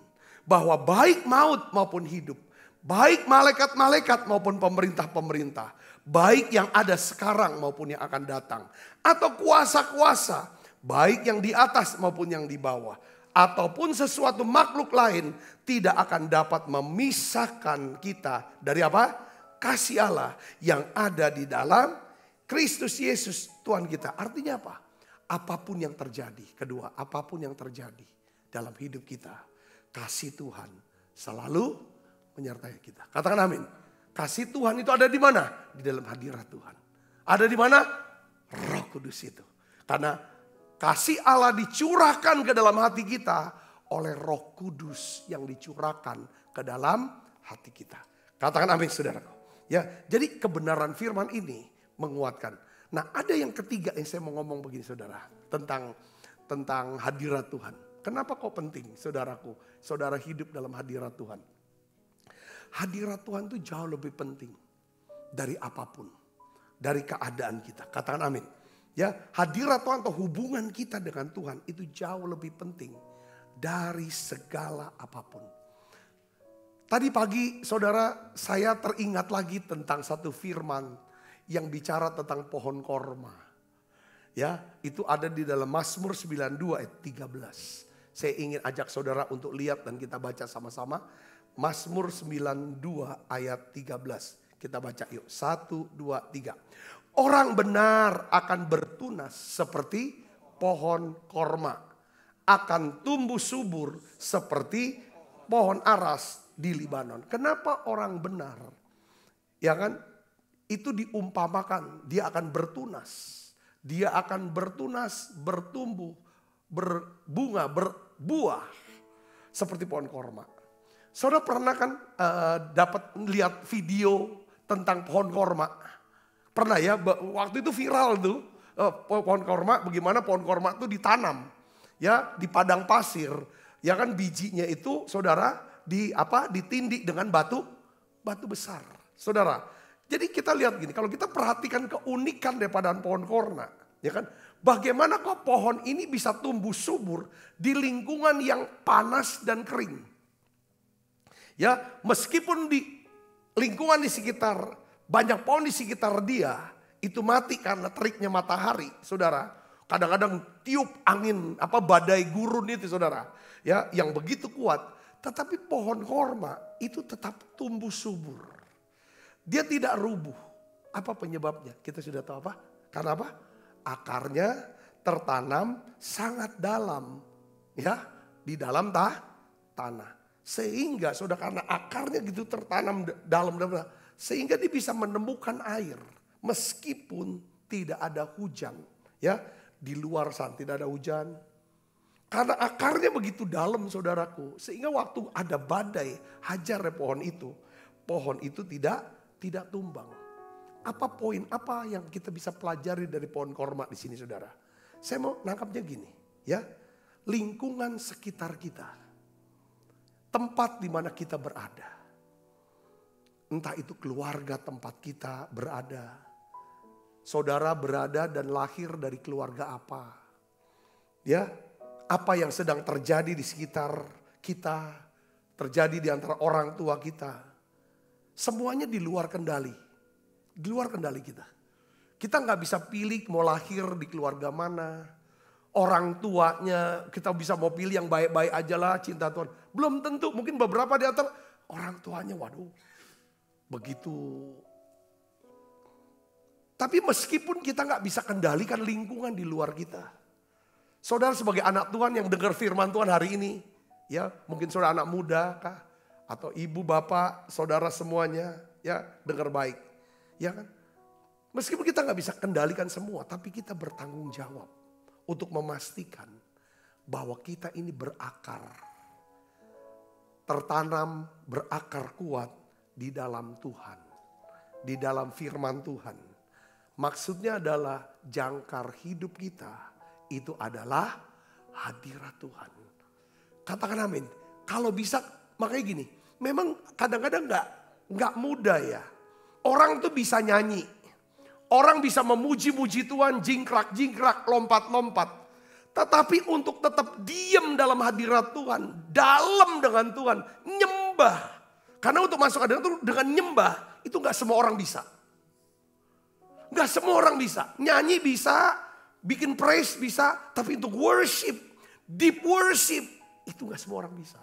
bahwa baik maut maupun hidup, baik malaikat-malaikat maupun pemerintah-pemerintah, baik yang ada sekarang maupun yang akan datang, atau kuasa-kuasa, baik yang di atas maupun yang di bawah, ataupun sesuatu makhluk lain tidak akan dapat memisahkan kita dari apa? Kasih Allah yang ada di dalam Kristus Yesus Tuhan kita. Artinya apa? Apapun yang terjadi. Kedua, apapun yang terjadi dalam hidup kita, kasih Tuhan selalu menyertai kita. Katakan amin. Kasih Tuhan itu ada di mana? Di dalam hadirat Tuhan. Ada di mana? Roh Kudus itu. Karena kasih Allah dicurahkan ke dalam hati kita oleh Roh Kudus yang dicurahkan ke dalam hati kita. Katakan amin saudaraku. Ya, jadi kebenaran firman ini menguatkan. Nah, ada yang ketiga yang saya mau ngomong begini saudara. Tentang hadirat Tuhan. Kenapa kok penting saudaraku? Saudara hidup dalam hadirat Tuhan. Hadirat Tuhan itu jauh lebih penting dari apapun. Dari keadaan kita. Katakan amin. Ya, hadirat Tuhan atau hubungan kita dengan Tuhan itu jauh lebih penting dari segala apapun. Tadi pagi saudara, saya teringat lagi tentang satu firman yang bicara tentang pohon korma. Ya, itu ada di dalam Mazmur 92 ayat 13. Saya ingin ajak saudara untuk lihat dan kita baca sama-sama. Mazmur 92 ayat 13. Kita baca yuk. 1, 2, 3. Orang benar akan bertunas seperti pohon korma. Akan tumbuh subur seperti pohon aras di Libanon. Kenapa orang benar? Ya kan? Itu diumpamakan, dia akan bertunas. Dia akan bertunas, bertumbuh, berbunga, berbuah. Seperti pohon korma. Saudara pernah kan dapat lihat video tentang pohon korma? Pernah ya, waktu itu viral tuh. Pohon korma, bagaimana pohon korma itu ditanam. Ya, di padang pasir. Ya kan bijinya itu saudara ditindik dengan batu besar. Saudara, jadi kita lihat gini, kalau kita perhatikan keunikan daripada pohon korma, ya kan? Bagaimana kok pohon ini bisa tumbuh subur di lingkungan yang panas dan kering? Ya, meskipun di lingkungan di sekitar banyak pohon di sekitar dia itu mati karena teriknya matahari, saudara. Kadang-kadang tiup angin badai gurun itu, saudara, ya, yang begitu kuat. Tetapi pohon korma itu tetap tumbuh subur. Dia tidak rubuh. Apa penyebabnya? Kita sudah tahu apa? Karena apa? Akarnya tertanam sangat dalam, ya, di dalam tanah. Sehingga sudah karena akarnya gitu tertanam dalam, sehingga dia bisa menemukan air meskipun tidak ada hujan, ya. Di luar sana tidak ada hujan. Karena akarnya begitu dalam, saudaraku, sehingga waktu ada badai hajar pohon itu tidak tumbang. Apa poin apa yang kita bisa pelajari dari pohon korma di sini, saudara? Saya mau nangkapnya gini, ya. Lingkungan sekitar kita, tempat di mana kita berada, entah itu keluarga tempat kita berada, saudara berada dan lahir dari keluarga apa, ya, apa yang sedang terjadi di sekitar kita, terjadi di antara orang tua kita, semuanya di luar kendali, kita. Kita nggak bisa pilih mau lahir di keluarga mana. Orang tuanya kita bisa mau pilih yang baik-baik aja lah, cinta Tuhan. Belum tentu, mungkin beberapa di antara orang tuanya waduh begitu. Tapi meskipun kita nggak bisa kendalikan lingkungan di luar kita. Saudara sebagai anak Tuhan yang dengar firman Tuhan hari ini. Ya, mungkin saudara anak muda kah? Atau ibu, bapak, saudara semuanya. Ya, dengar baik. Ya kan? Meskipun kita nggak bisa kendalikan semua, tapi kita bertanggung jawab untuk memastikan bahwa kita ini berakar, tertanam, berakar kuat di dalam Tuhan, di dalam firman Tuhan. Maksudnya adalah jangkar hidup kita itu adalah hadirat Tuhan. Katakan amin. Kalau bisa, makanya gini, memang kadang-kadang nggak mudah ya. Orang tuh bisa nyanyi. Orang bisa memuji-muji Tuhan, jingkrak-jingkrak, lompat-lompat. Tetapi untuk tetap diam dalam hadirat Tuhan, dalam dengan Tuhan, nyembah. Karena untuk masuk hadirat Tuhan dengan nyembah, itu gak semua orang bisa. Gak semua orang bisa. Nyanyi bisa, bikin praise bisa, tapi untuk worship, deep worship, itu gak semua orang bisa.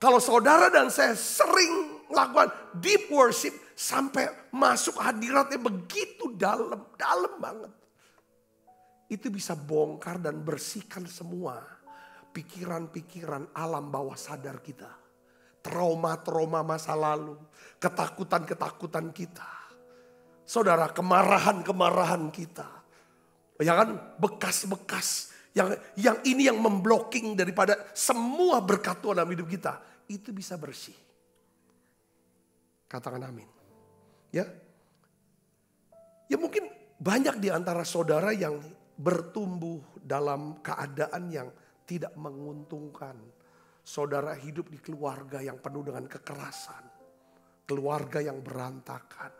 Kalau saudara dan saya sering lakukan deep worship sampai masuk hadiratnya begitu dalam banget. Itu bisa bongkar dan bersihkan semua pikiran-pikiran alam bawah sadar kita. Trauma-trauma masa lalu, ketakutan-ketakutan kita. Saudara, kemarahan-kemarahan kita. Ya kan, bekas-bekas yang ini yang memblocking daripada semua berkat Tuhan dalam hidup kita. Itu bisa bersih. Katakan amin. Ya. Ya mungkin banyak di antara saudara yang bertumbuh dalam keadaan yang tidak menguntungkan. Saudara hidup di keluarga yang penuh dengan kekerasan. Keluarga yang berantakan.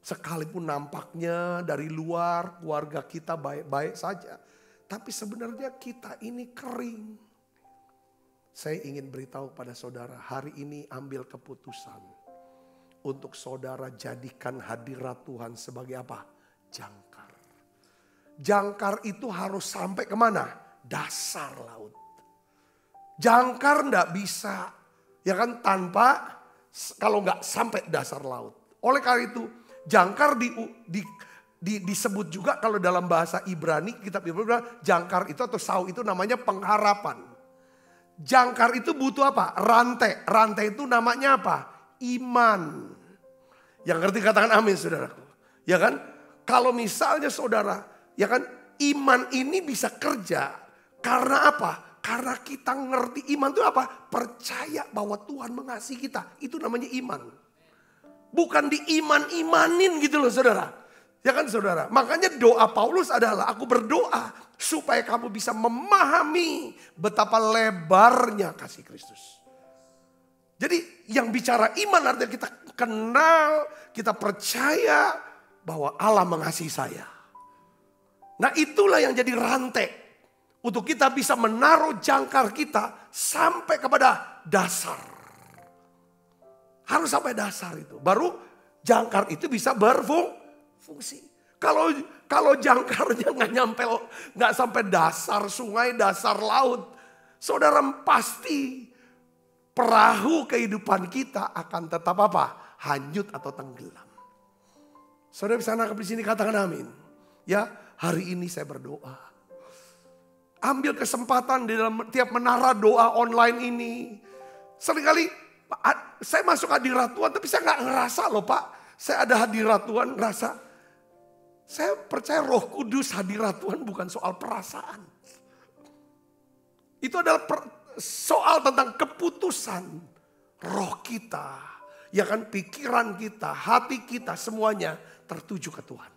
Sekalipun nampaknya dari luar keluarga kita baik-baik saja. Tapi sebenarnya kita ini kering. Saya ingin beritahu pada saudara, hari ini ambil keputusan untuk saudara jadikan hadirat Tuhan sebagai apa? Jangkar. Jangkar itu harus sampai kemana? Dasar laut. Jangkar enggak bisa, ya kan, tanpa kalau enggak sampai dasar laut. Oleh karena itu, jangkar disebut juga kalau dalam bahasa Ibrani, kitab Ibrani, jangkar itu atau sau itu namanya pengharapan. Jangkar itu butuh apa? Rantai. Rantai itu namanya apa? Iman. Yang ngerti katakan amin, saudaraku. Ya kan? Kalau misalnya saudara, ya kan, iman ini bisa kerja karena apa? Karena kita ngerti iman itu apa? Percaya bahwa Tuhan mengasihi kita. Itu namanya iman. Bukan diiman-imanin gitu loh, saudara. Ya kan, saudara? Makanya doa Paulus adalah, aku berdoa supaya kamu bisa memahami betapa lebarnya kasih Kristus. Jadi yang bicara iman artinya kita kenal, kita percaya bahwa Allah mengasihi saya. Nah itulah yang jadi rantai untuk kita bisa menaruh jangkar kita sampai kepada dasar. Harus sampai dasar itu. Baru jangkar itu bisa berfungsi. Kalau jangkarnya nggak sampai dasar sungai, dasar laut, saudara pasti perahu kehidupan kita akan tetap apa? Hanyut atau tenggelam. Saudara bisa nangkep di sini, katakan amin. Ya, hari ini saya berdoa. Ambil kesempatan di dalam tiap menara doa online ini. Seringkali saya masuk hadirat Tuhan tapi saya nggak ngerasa loh Pak. Saya ada hadirat Tuhan ngerasa. Saya percaya Roh Kudus hadirat Tuhan bukan soal perasaan. Itu adalah soal tentang keputusan roh kita. Ya kan, pikiran kita, hati kita semuanya tertuju ke Tuhan.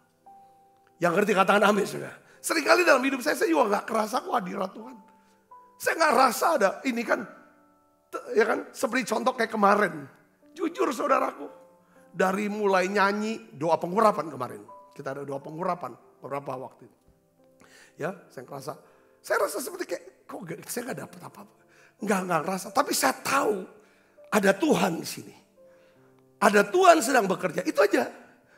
Yang ngerti katakan amin sudah. Seringkali dalam hidup saya juga gak kerasa kok hadirat Tuhan. Saya gak rasa ada, ini kan, ya kan, seperti contoh kayak kemarin. Jujur saudaraku, dari mulai nyanyi doa pengurapan kemarin. Kita ada doa pengurapan beberapa waktu itu. Ya, saya rasa seperti kayak, kok saya gak dapat apa-apa. Enggak ngerasa, tapi saya tahu ada Tuhan di sini. Ada Tuhan sedang bekerja, itu aja.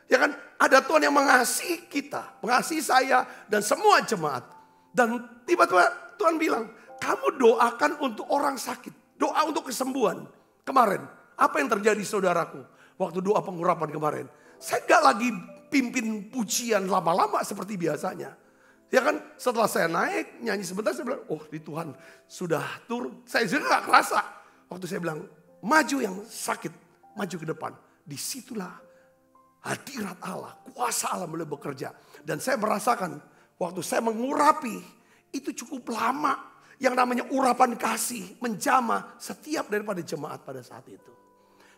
Ya kan, ada Tuhan yang mengasihi kita, mengasihi saya dan semua jemaat. Dan tiba-tiba Tuhan bilang, kamu doakan untuk orang sakit, doa untuk kesembuhan. Kemarin, apa yang terjadi saudaraku waktu doa pengurapan kemarin? Saya gak lagi pimpin pujian lama-lama seperti biasanya. Ya kan, setelah saya naik, nyanyi sebentar, saya bilang, oh di Tuhan sudah turun. Saya juga gak kerasa. Waktu saya bilang, maju yang sakit, maju ke depan. Disitulah hadirat Allah, kuasa Allah mulai bekerja. Dan saya merasakan, waktu saya mengurapi, itu cukup lama. Yang namanya urapan kasih, menjamah setiap daripada jemaat pada saat itu.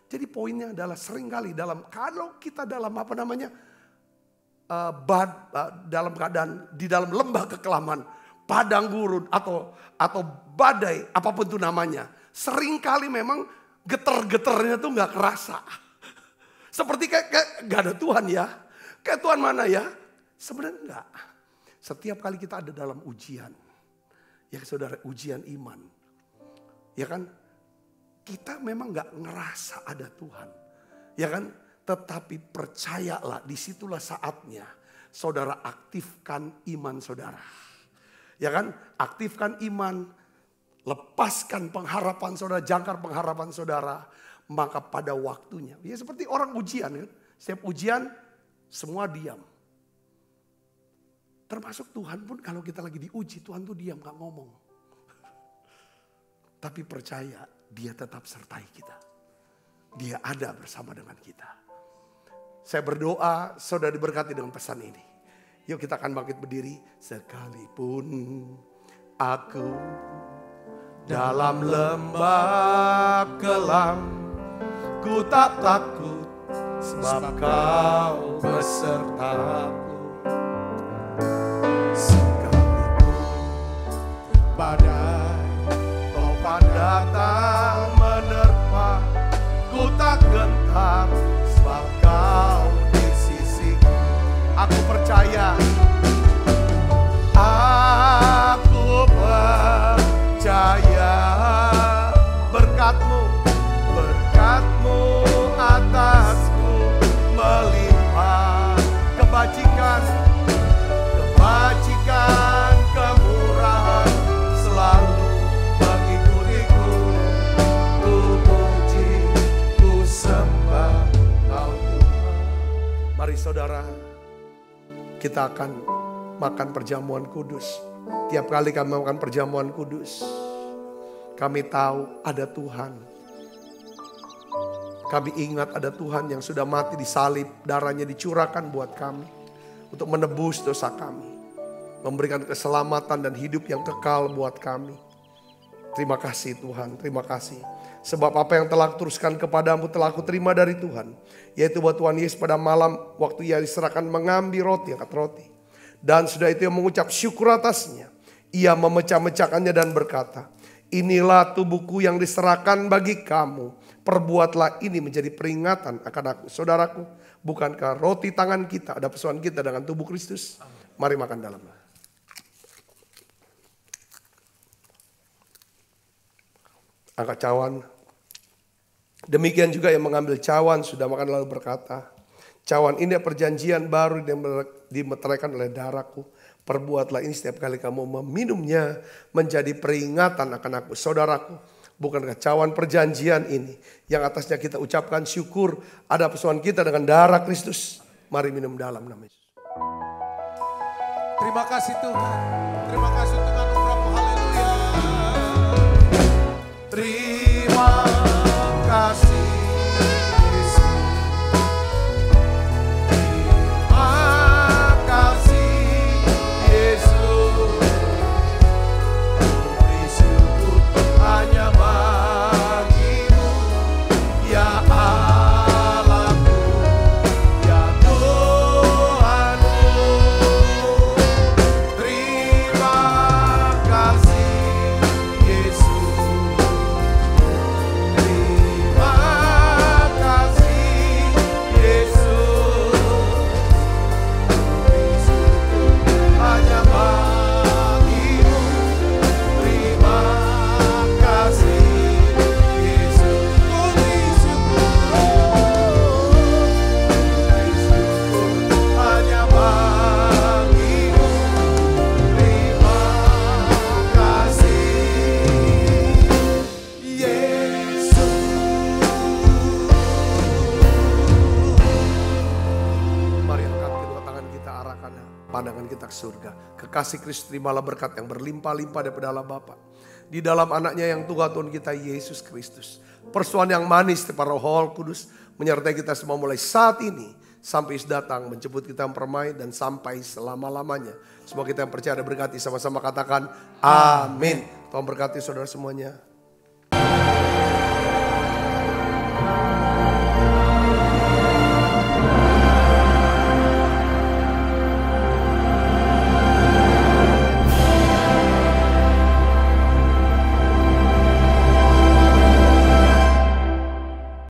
Jadi poinnya adalah seringkali kalau kita dalam apa namanya, dalam keadaan di dalam lembah kekelaman, padang gurun atau badai apapun itu namanya, seringkali memang getar-getarnya tuh nggak kerasa. Seperti kayak gak ada Tuhan ya, kayak Tuhan mana ya? Sebenarnya enggak. Setiap kali kita ada dalam ujian, ya saudara, ujian iman, ya kan, kita memang nggak ngerasa ada Tuhan, ya kan? Tetapi percayalah, disitulah saatnya saudara aktifkan iman saudara. Ya kan, aktifkan iman, lepaskan pengharapan saudara, jangkar pengharapan saudara. Maka pada waktunya, ya seperti orang ujian kan. Setiap ujian semua diam. Termasuk Tuhan pun kalau kita lagi diuji, Tuhan tuh diam gak ngomong. Tapi percaya dia tetap sertai kita. Dia ada bersama dengan kita. Saya berdoa, saudara diberkati dengan pesan ini. Yuk kita akan bangkit berdiri. Sekalipun aku dalam lembah kelam, ku tak takut sebab kau besertaku. Sekalipun badai topan datang menerpa, ku tak gentar sebab kau di sisiku. Aku percaya, aku percaya berkat-Mu atasku melimpah, kebajikan, kemurahan selalu mengikutiku. Ku puji, ku sembah Kau Tuhan. Mari saudara, kita akan makan perjamuan kudus. Tiap kali kami makan perjamuan kudus, kami tahu ada Tuhan. Kami ingat ada Tuhan yang sudah mati di salib, darahnya dicurahkan buat kami untuk menebus dosa kami, memberikan keselamatan dan hidup yang kekal buat kami. Terima kasih Tuhan, terima kasih. Sebab apa yang telah teruskan kepadamu telah aku terima dari Tuhan, yaitu buat Tuhan Yesus pada malam waktu ia diserahkan mengambil roti, angkat roti. Dan sudah itu yang mengucap syukur atasnya, ia memecah-mecahkannya dan berkata, inilah tubuhku yang diserahkan bagi kamu. Perbuatlah ini menjadi peringatan akan aku. Saudaraku, bukankah roti tangan kita ada persoalan kita dengan tubuh Kristus? Mari makan dalam. Angkat cawan. Demikian juga yang mengambil cawan sudah makan lalu berkata, cawan ini perjanjian baru yang dimeteraikan oleh darahku. Perbuatlah ini setiap kali kamu meminumnya menjadi peringatan akan aku. Saudaraku, bukankah cawan perjanjian ini yang atasnya kita ucapkan syukur ada persoalan kita dengan darah Kristus. Mari minum dalam nama Yesus. Terima kasih Tuhan. Terima kasih untuk anugerah-Mu. Haleluya. Terima kasih Yesus. Terima kasih Yesus. Beri syukur hanya bagi-Mu, ya Allahku, ya Tuhanku. Terima kasih Yesus. Terima kasih Yesus. Beri syukur hanya bagi-Mu. Terima kasih Yesus. Beri syukur hanya bagi-Mu. Terima kasih Yesus. Mari angkat kedua tangan kita, arahkan pandangan kita ke surga. Kekasih Kristus, terimalah berkat yang berlimpah-limpah daripada Allah Bapa. Di dalam anaknya yang Tuhan kita Yesus Kristus. Persoalan yang manis daripada Roh Kudus menyertai kita semua mulai saat ini sampai datang menjemput kita mempermai dan sampai selama-lamanya. Semua kita yang percaya dan berkati sama-sama katakan amin. Tuhan berkati saudara semuanya.